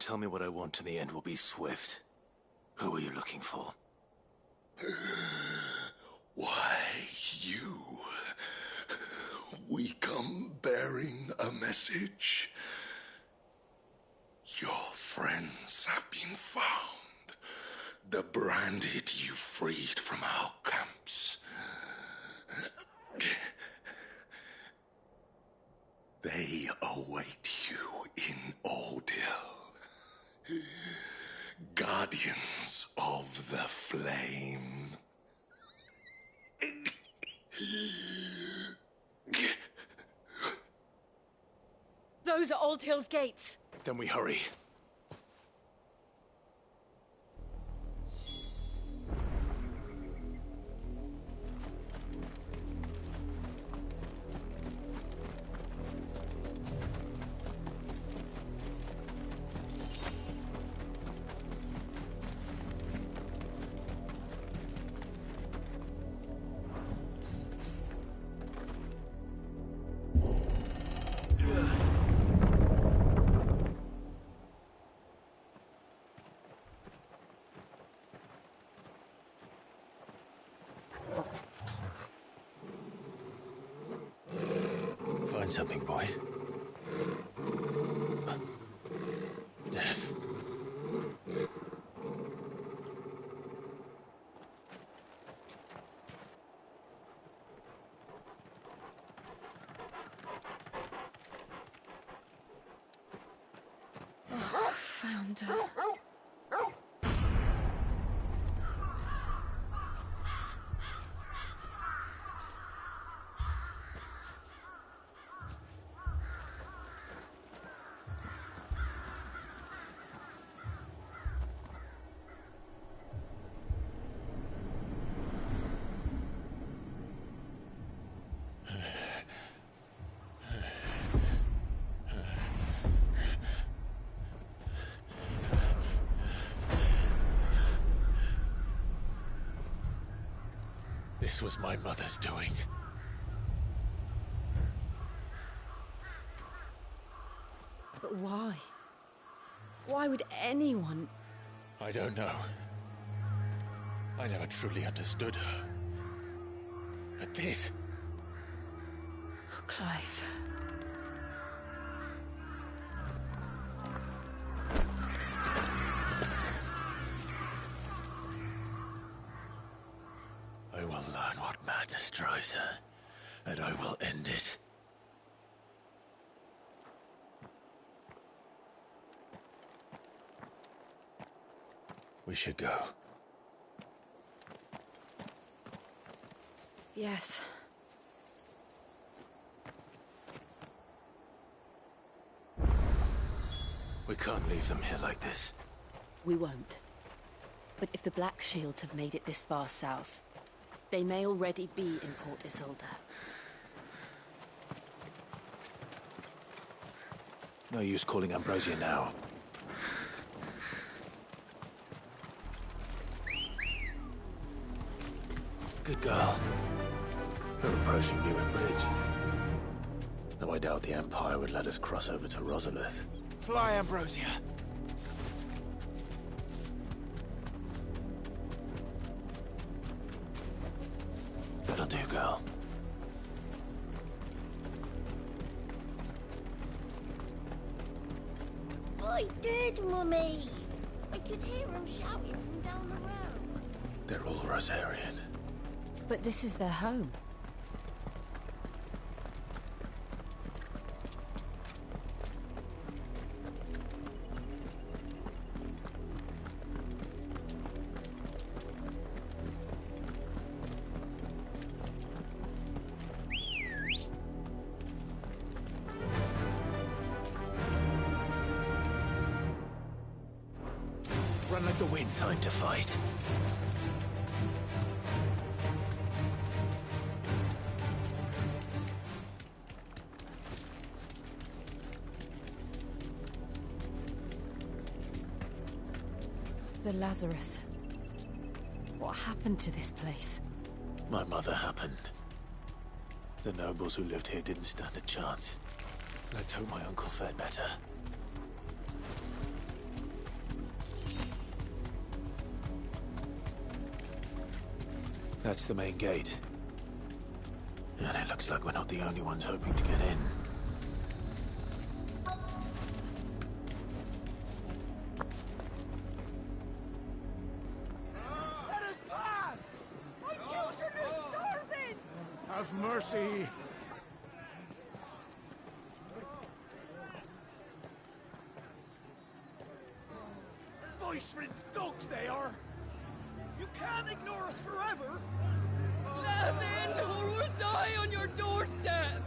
Tell me what I want and the end will be swift. Who are you looking for? Why, you. We come bearing a message. Your friends have been found. The branded you freed from our camps. They await you in Ordeal. Guardians of the Flame. Those are Old Hill's gates. Then we hurry. Find something, boy. Death. and... This was my mother's doing. But why? Why would anyone... I don't know. I never truly understood her. But this... Oh, Clive. I will learn what madness drives her, and I will end it. We should go. Yes. We can't leave them here like this. We won't. But if the Black Shields have made it this far south, they may already be in Port Isolde. No use calling Ambrosia now. Good girl. We're approaching Newark Bridge. Though I doubt the Empire would let us cross over to Rosalith. Fly, Ambrosia. That'll do, girl. I did, Mummy. I could hear him shouting from down the road. They're all Rosarian. But this is their home. Run like the wind. Time to fight. The Lazarus. What happened to this place? My mother happened. The nobles who lived here didn't stand a chance. Let's hope my uncle fared better. That's the main gate. And it looks like we're not the only ones hoping to get in. Let us pass! My children are starving! Have mercy! Voice-rinsed dogs they are! You can't ignore us forever! Let us in, or we'll die on your doorstep!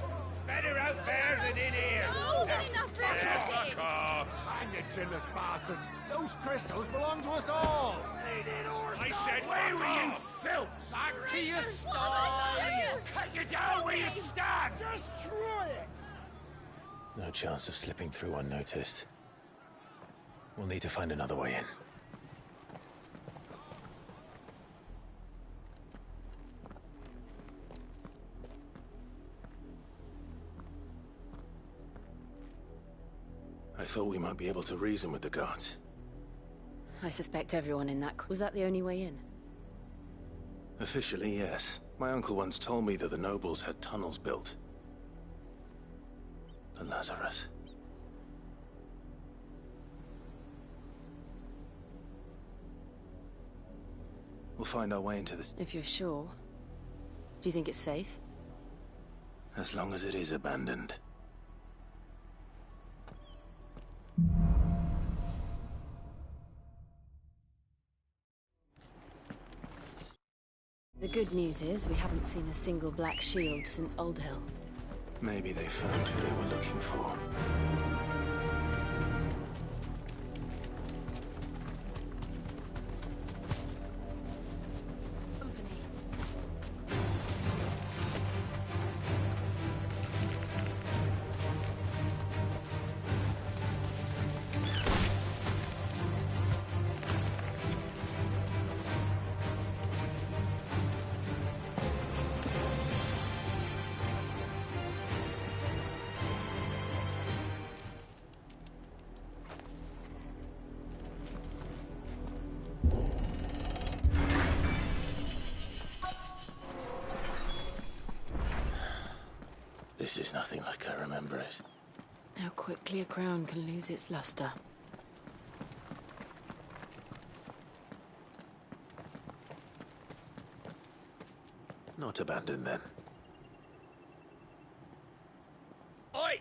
Better out there than in here! Oh, good enough for everything! Fuck off! Hang it, chinless bastards! Those crystals belong to us all! They did I said, where were you, filth? Back to your sties! Cut you down where you stand! Destroy it! No chance of slipping through unnoticed. We'll need to find another way in. I thought we might be able to reason with the guards. I suspect everyone in that... Was that the only way in? Officially, yes. My uncle once told me that the nobles had tunnels built. The Lazarus. We'll find our way into this. If you're sure. Do you think it's safe? As long as it is abandoned. good news is we haven't seen a single black shield since Old Hill. Maybe they found who they were looking for. This is nothing like I remember it. How quickly a crown can lose its luster. Not abandoned, then. Oi!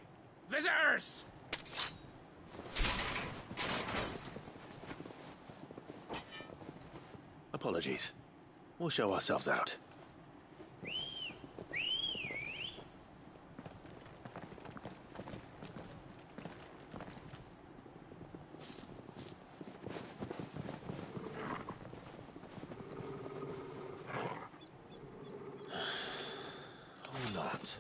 Visitors! Apologies. We'll show ourselves out. Or not.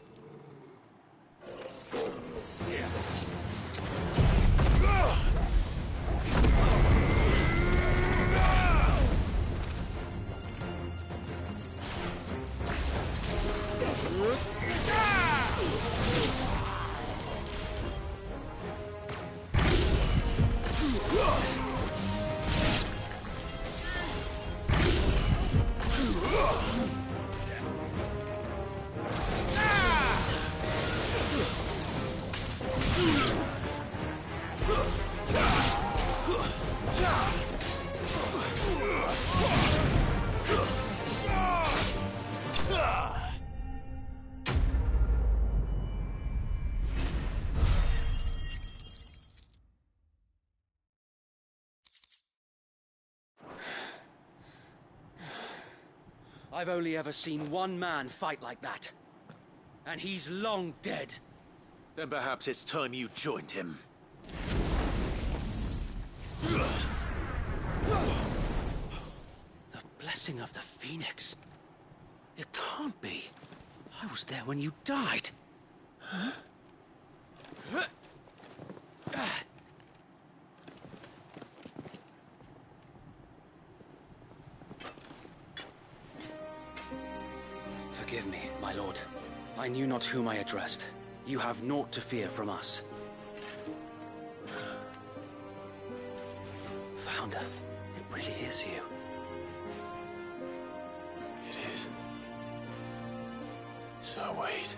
I've only ever seen one man fight like that. And he's long dead. Then perhaps it's time you joined him. The blessing of the Phoenix. It can't be. I was there when you died. Huh? Forgive me, my lord. I knew not whom I addressed. You have naught to fear from us. Founder, it really is you. It is. So wait.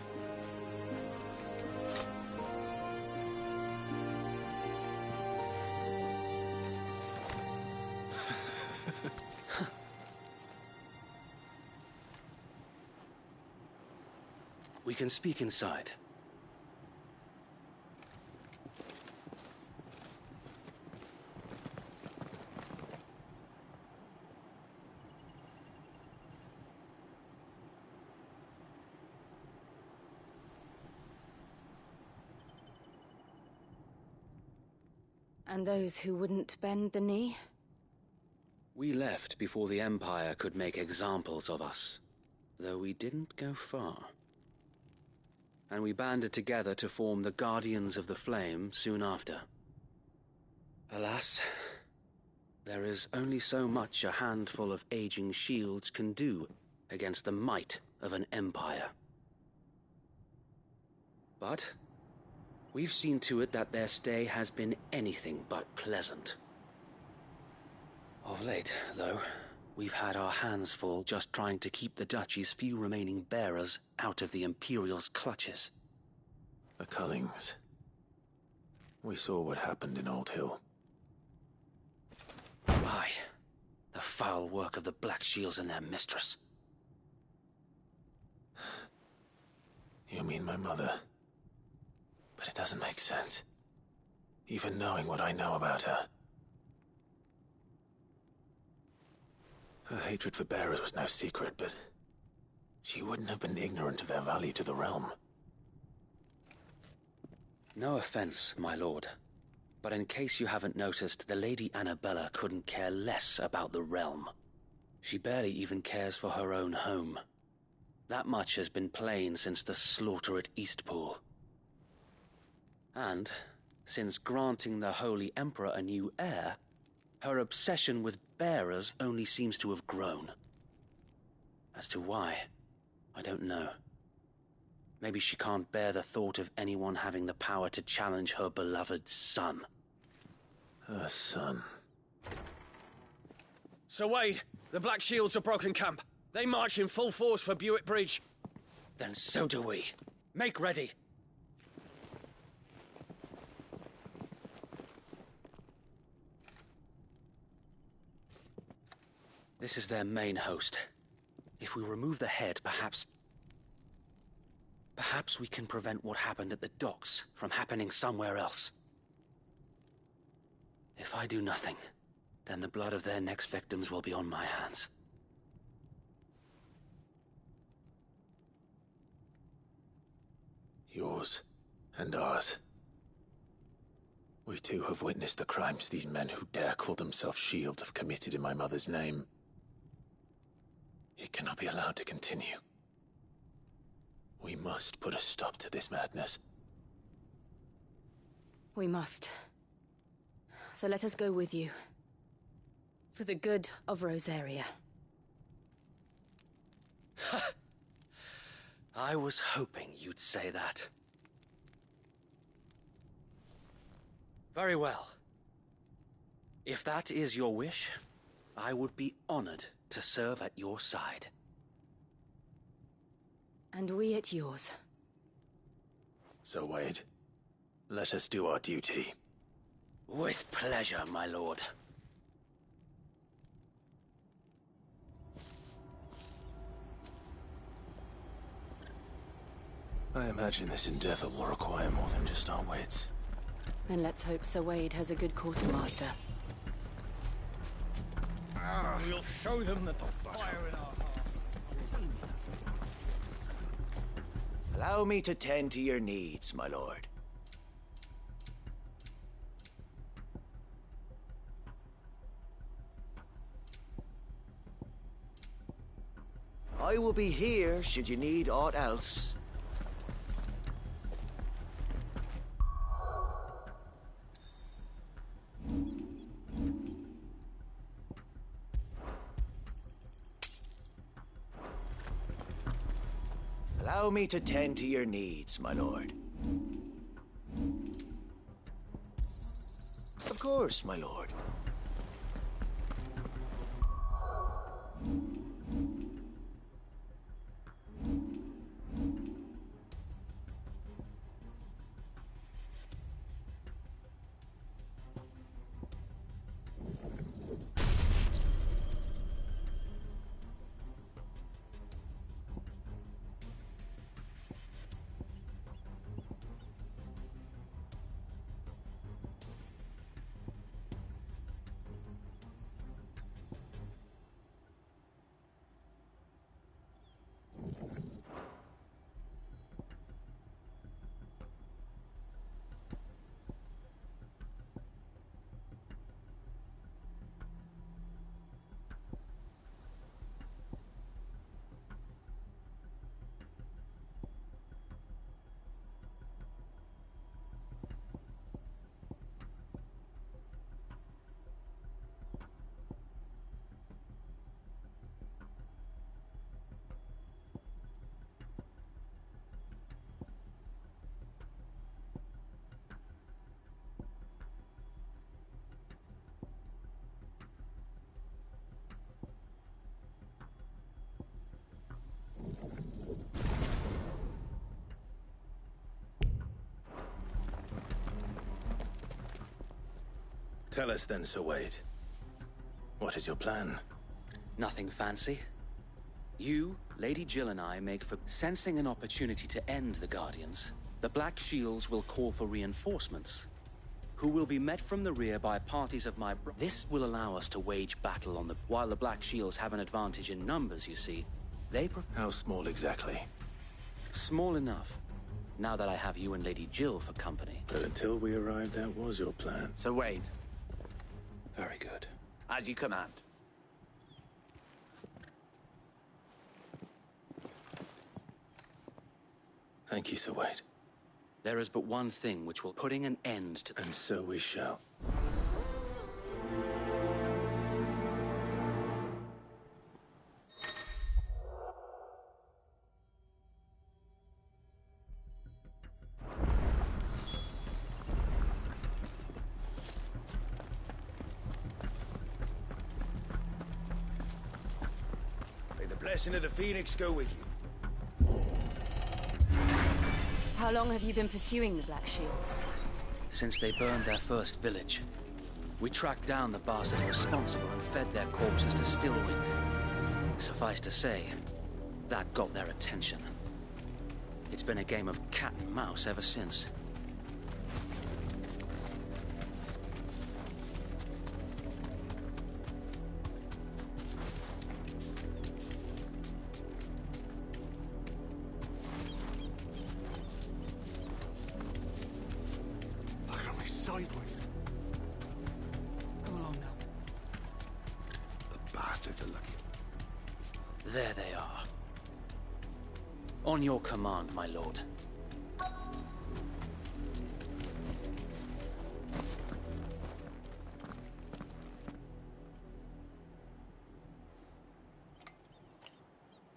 We can speak inside. And those who wouldn't bend the knee? We left before the Empire could make examples of us, though we didn't go far. And we banded together to form the Guardians of the Flame soon after. Alas, there is only so much a handful of aging shields can do against the might of an empire. But we've seen to it that their stay has been anything but pleasant. Of late, though, we've had our hands full just trying to keep the Duchy's few remaining bearers out of the Imperial's clutches. The Cullings. We saw what happened in Old Hill. Aye. The foul work of the Black Shields and their mistress. You mean my mother? But it doesn't make sense. Even knowing what I know about her. Her hatred for bearers was no secret, but She wouldn't have been ignorant of their value to the realm. No offense, my lord. But in case you haven't noticed, the Lady Annabella couldn't care less about the realm. She barely even cares for her own home. That much has been plain since the slaughter at Eastpool. And, since granting the Holy Emperor a new heir, her obsession with bearers only seems to have grown. As to why, I don't know. Maybe she can't bear the thought of anyone having the power to challenge her beloved son. Her son. Sir Wade, the Black Shields have broken camp. They march in full force for Buick Bridge. Then so do we. Make ready. This is their main host. If we remove the head, perhaps we can prevent what happened at the docks from happening somewhere else. If I do nothing, then the blood of their next victims will be on my hands. Yours and ours. We too have witnessed the crimes these men who dare call themselves shields have committed in my mother's name. It cannot be allowed to continue. We must put a stop to this madness. We must. So let us go with you. For the good of Rosaria. I was hoping you'd say that. Very well. If that is your wish, I would be honored to serve at your side. And we at yours. So, Wade, let us do our duty. With pleasure, my lord. I imagine this endeavor will require more than just our wits. Then let's hope Sir Wade has a good quartermaster. We'll show them that the fire in our hearts. Allow me to tend to your needs, my lord. I will be here should you need aught else. Allow me to tend to your needs, my lord. Of course, my lord. Tell us then, Sir Wade. What is your plan? Nothing fancy. You, Lady Jill and I make for sensing an opportunity to end the Guardians. The Black Shields will call for reinforcements, who will be met from the rear by parties of my This will allow us to wage battle on while the Black Shields have an advantage in numbers, you see. How small exactly? Small enough. Now that I have you and Lady Jill for company. But until we arrived, that was your plan. So wait. Very good. As you command. Thank you, Sir Wade. There is but one thing which will putting an end to... And so we shall. May the blessing of the Phoenix go with you. How long have you been pursuing the Black Shields? Since they burned their first village. We tracked down the bastards responsible and fed their corpses to Stillwind. Suffice to say, that got their attention. It's been a game of cat and mouse ever since. Sideways. Come along now. The bastards are lucky. There they are. On your command, my lord.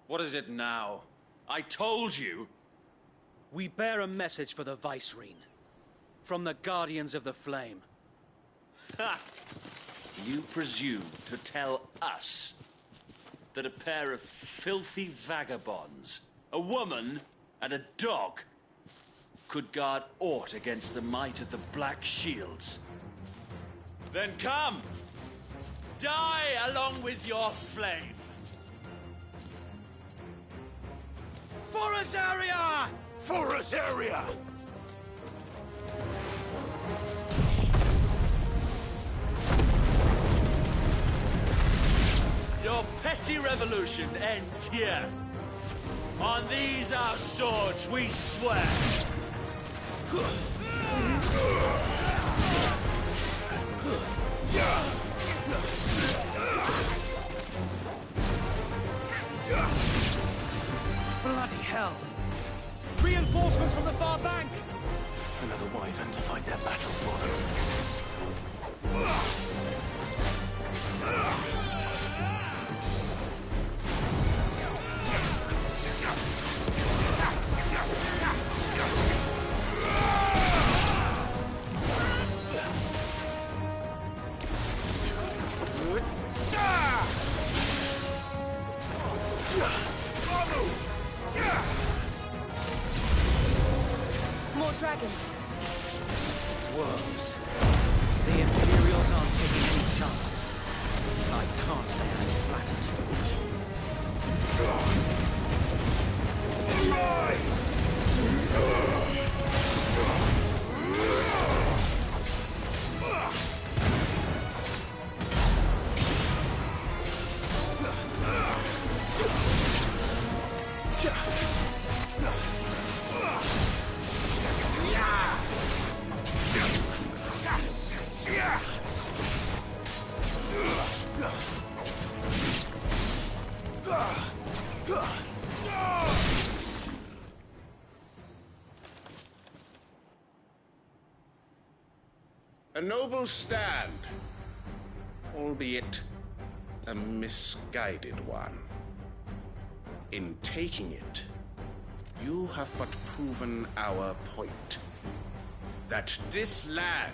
What is it now? I told you! We bear a message for the Vicereine. From the Guardians of the Flame. Ha! You presume to tell us that a pair of filthy vagabonds, a woman and a dog, could guard aught against the might of the Black Shields? Then come! Die along with your flame! For Azaria! For Azaria! Your petty revolution ends here. On these our swords we swear. Bloody hell! Reinforcements from the far bank! Another wyvern to fight their battles for them. More dragons. Worms. The Imperials aren't taking any chances. I can't say I'm flattered. A noble stand, albeit a misguided one. In taking it, you have but proven our point. That this land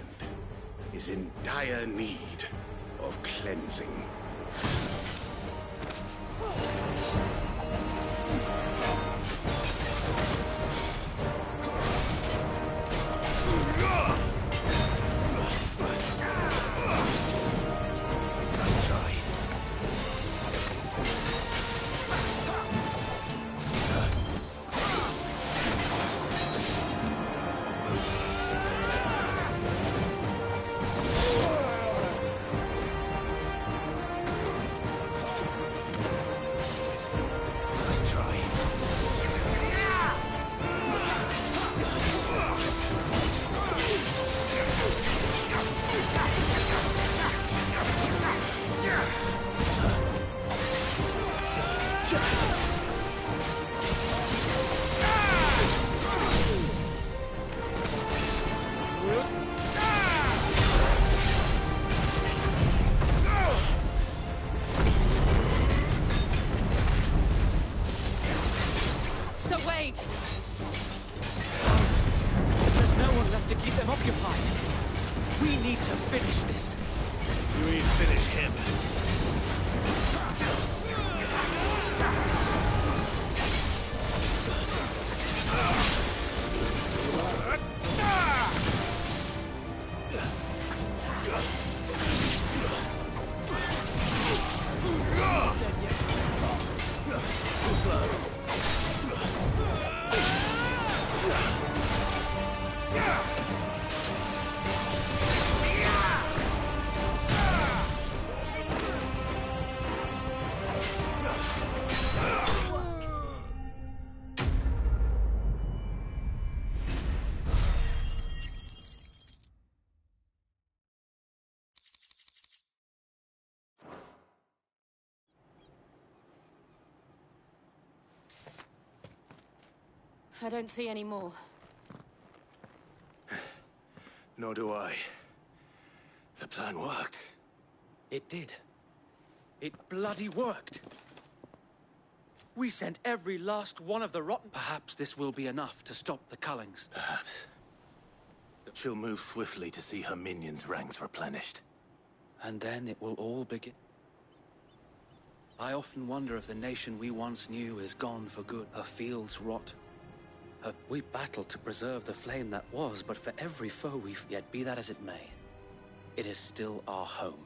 is in dire need of cleansing. There's no one left to keep them occupied. We need to finish this. You ain't finish him. Too slow. I don't see any more. Nor do I. The plan worked. It did. It bloody worked. We sent every last one of the rotten... Perhaps this will be enough to stop the Cullings. Perhaps. But she'll move swiftly to see her minions' ranks replenished. And then it will all begin. I often wonder if the nation we once knew is gone for good. Her fields rot. We battled to preserve the flame that was, but for every foe we've... Yet be that as it may, it is still our home.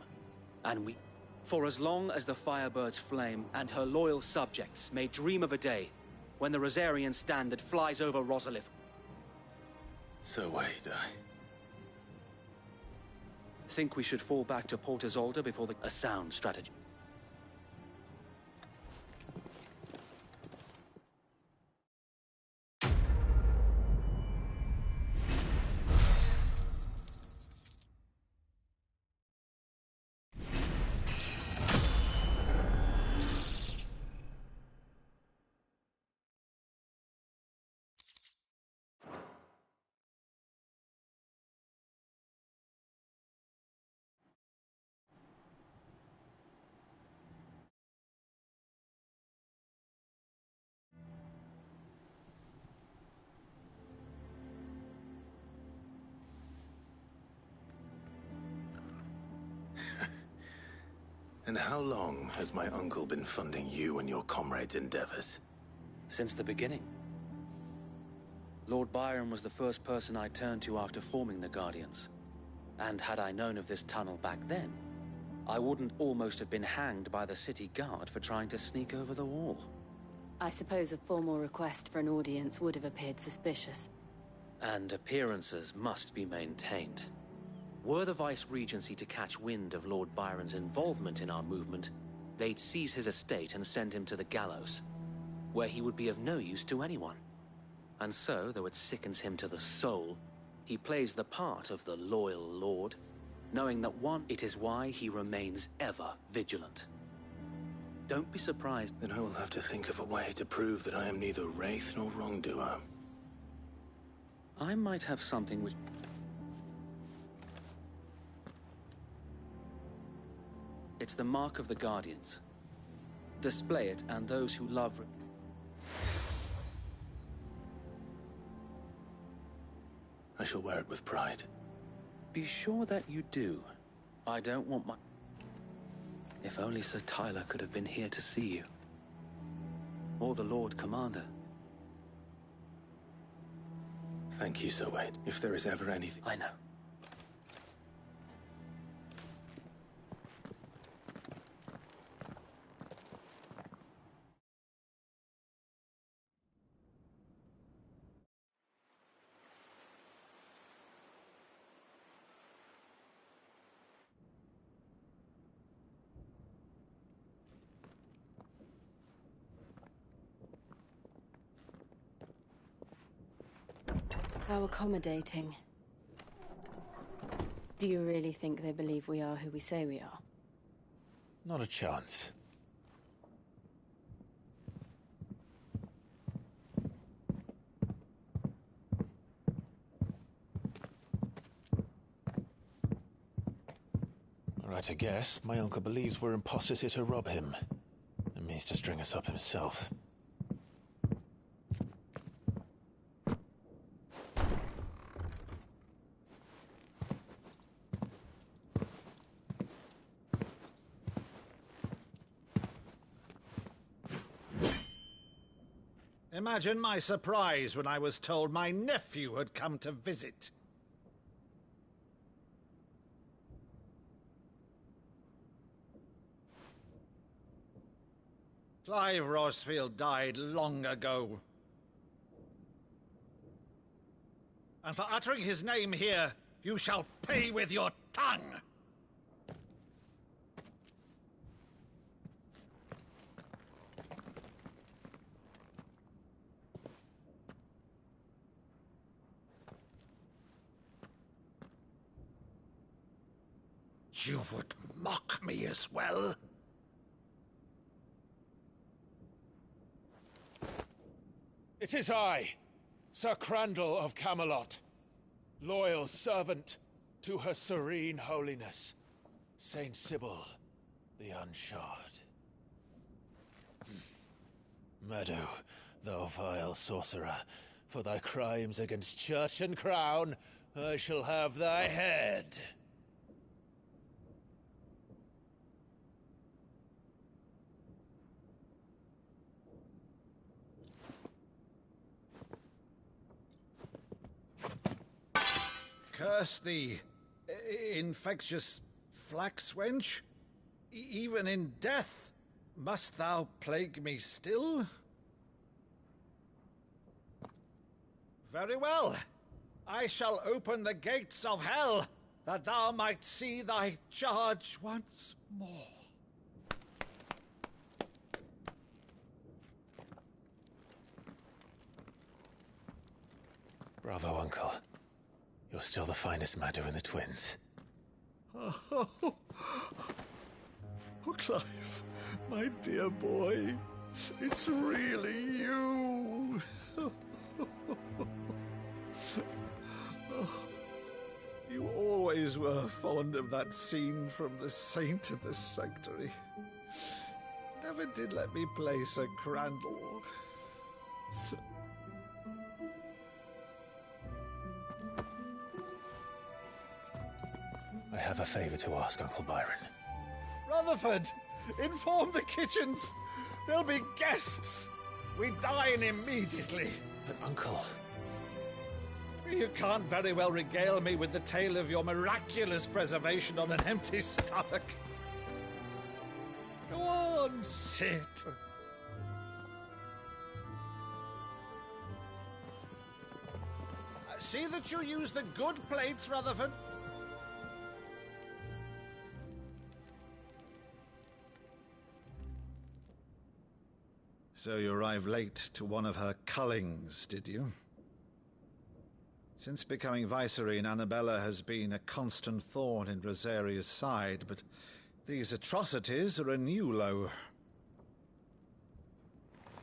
And we... For as long as the Firebird's flame and her loyal subjects may dream of a day when the Rosarian standard flies over Rosalith. So wait, Think we should fall back to Port Isolde before a sound strategy. And how long has my uncle been funding you and your comrades' endeavors? Since the beginning. Lord Byron was the first person I turned to after forming the Guardians. And had I known of this tunnel back then, I wouldn't almost have been hanged by the city guard for trying to sneak over the wall. I suppose a formal request for an audience would have appeared suspicious. And appearances must be maintained. Were the Vice-Regency to catch wind of Lord Byron's involvement in our movement, they'd seize his estate and send him to the gallows, where he would be of no use to anyone. And so, though it sickens him to the soul, he plays the part of the loyal lord, knowing that it is why he remains ever vigilant. Don't be surprised. Then I will have to think of a way to prove that I am neither wraith nor wrongdoer. I might have something which... It's the mark of the Guardians. Display it, and those who love... I shall wear it with pride. Be sure that you do. I don't want my... If only Sir Tyler could have been here to see you. Or the Lord Commander. Thank you, Sir Wade. If there is ever anything... I know. How accommodating. Do you really think they believe we are who we say we are? Not a chance. Right to guess, my uncle believes we're imposters here to rob him, and means to string us up himself. Imagine my surprise when I was told my nephew had come to visit. Clive Rosefield died long ago. And for uttering his name here, you shall pay with your tongue! You would mock me as well? It is I, Sir Crandall of Camelot, loyal servant to Her Serene Holiness, Saint Sybil the Unshod. Meadow, thou vile sorcerer, for thy crimes against church and crown, I shall have thy head. Curse thee, infectious flax wench. Even in death, must thou plague me still? Very well. I shall open the gates of hell, that thou might see thy charge once more. Bravo, Uncle. You're still the finest Meadow in the twins. Oh, Clive, my dear boy, it's really you. You always were fond of that scene from The Saint in the Sanctuary. Never did let me play Sir Crandall. I have a favor to ask, Uncle Byron. Rutherford, inform the kitchens. There'll be guests. We dine immediately. But, Uncle... You can't very well regale me with the tale of your miraculous preservation on an empty stomach. Go on, sit. See that you use the good plates, Rutherford. So you arrived late to one of her cullings, did you? Since becoming Vicereine, Annabella has been a constant thorn in Rosaria's side, but these atrocities are a new low.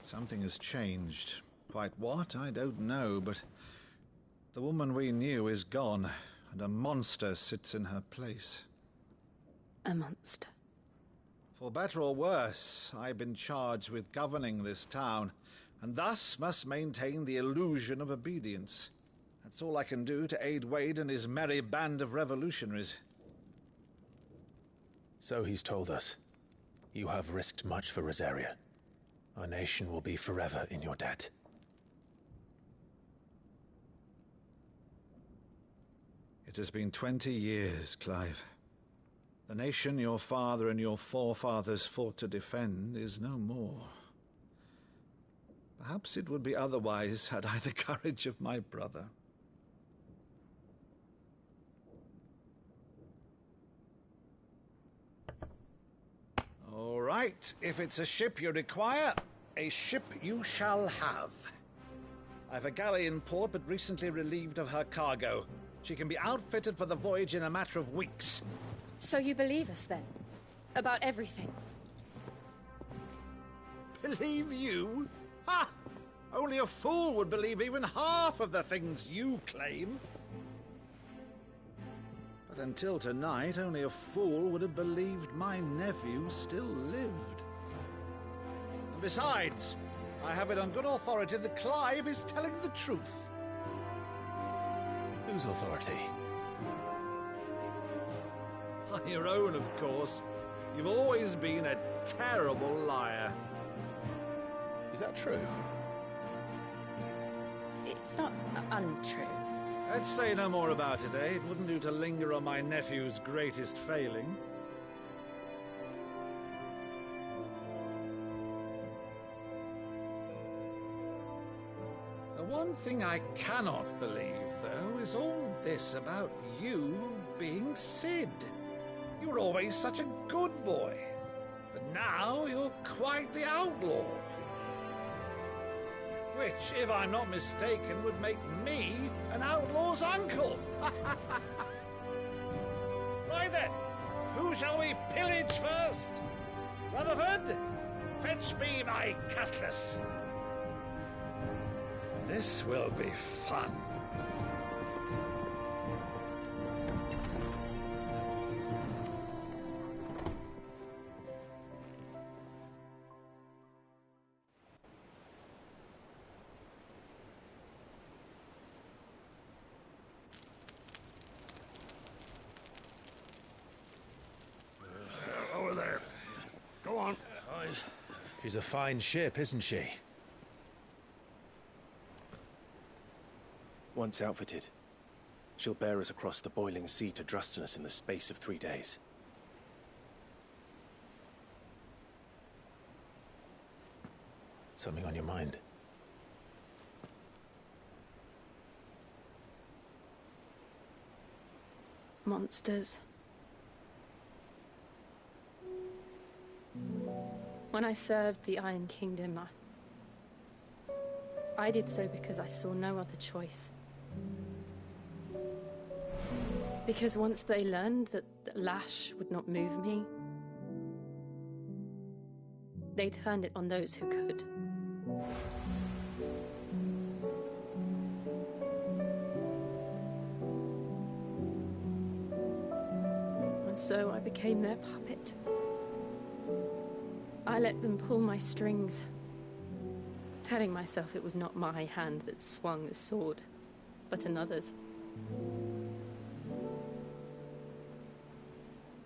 Something has changed. Quite what, I don't know, but the woman we knew is gone, and a monster sits in her place. A monster? For better or worse, I've been charged with governing this town, and thus must maintain the illusion of obedience. That's all I can do to aid Wade and his merry band of revolutionaries. So he's told us. You have risked much for Rosaria. Our nation will be forever in your debt. It has been 20 years, Clive. The nation your father and your forefathers fought to defend is no more. Perhaps it would be otherwise had I the courage of my brother. All right, if it's a ship you require, a ship you shall have. I've a galley in port, but recently relieved of her cargo. She can be outfitted for the voyage in a matter of weeks. So you believe us, then? About everything? Believe you? Ha! Only a fool would believe even half of the things you claim. But until tonight, only a fool would have believed my nephew still lived. And besides, I have it on good authority that Clive is telling the truth. Whose authority? Your own, of course. You've always been a terrible liar. Is that true? It's not untrue. Let's say no more about it, eh? It wouldn't do to linger on my nephew's greatest failing. The one thing I cannot believe, though, is all this about you being Sid. You were always such a good boy, but now you're quite the outlaw. Which, if I'm not mistaken, would make me an outlaw's uncle. Right then, who shall we pillage first? Rutherford, fetch me my cutlass. This will be fun. Over there. Go on. She's a fine ship, isn't she? Once outfitted, she'll bear us across the boiling sea to Drustinus in the space of 3 days. Something on your mind? Monsters. When I served the Iron Kingdom, I did so because I saw no other choice. Because once they learned that the lash would not move me, they turned it on those who could. And so I became their puppet. I let them pull my strings, telling myself it was not my hand that swung the sword, but another's.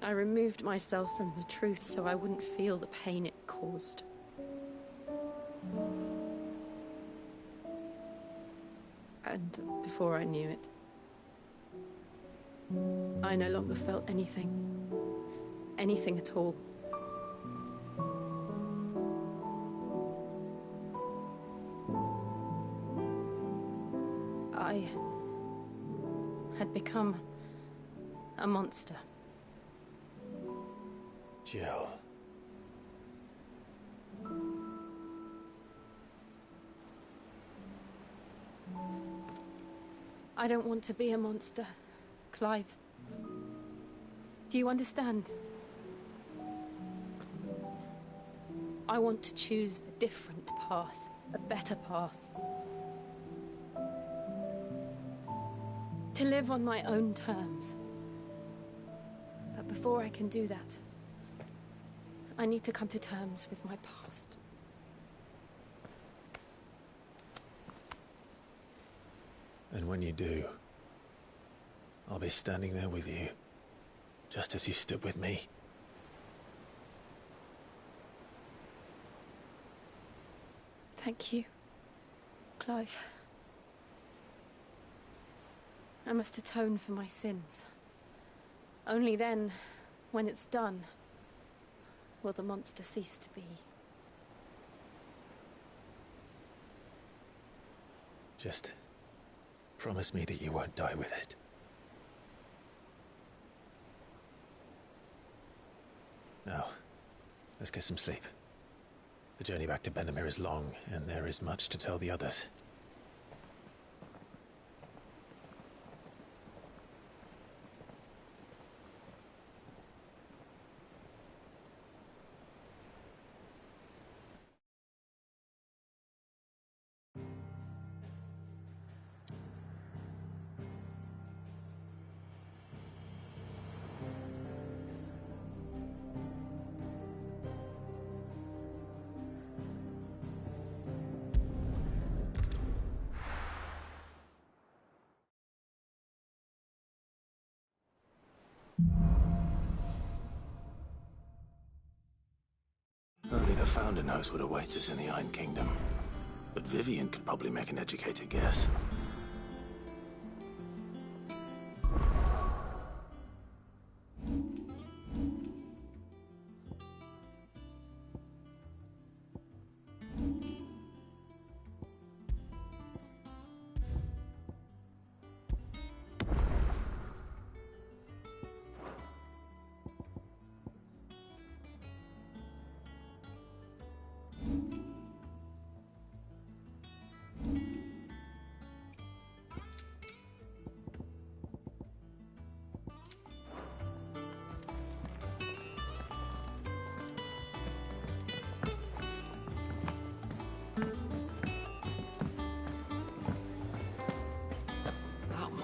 I removed myself from the truth so I wouldn't feel the pain it caused. And before I knew it, I no longer felt anything. Anything at all. I had become a monster. Jill. I don't want to be a monster, Clive. Do you understand? I want to choose a different path, a better path. To live on my own terms. But before I can do that, I need to come to terms with my past. And when you do, I'll be standing there with you, just as you stood with me. Thank you, Clive. I must atone for my sins. Only then, when it's done, will the monster cease to be. Just promise me that you won't die with it. Now, let's get some sleep. The journey back to Benamir is long, and there is much to tell the others. Only the Founder knows what awaits us in the Iron Kingdom. but Vivian could probably make an educated guess.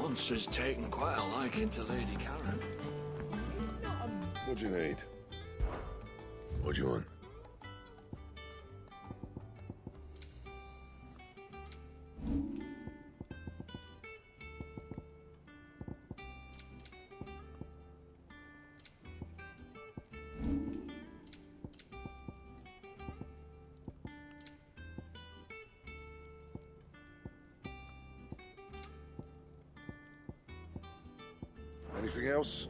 Monster's taken quite a liking to Lady Karen. What do you need? What do you want? Anything else?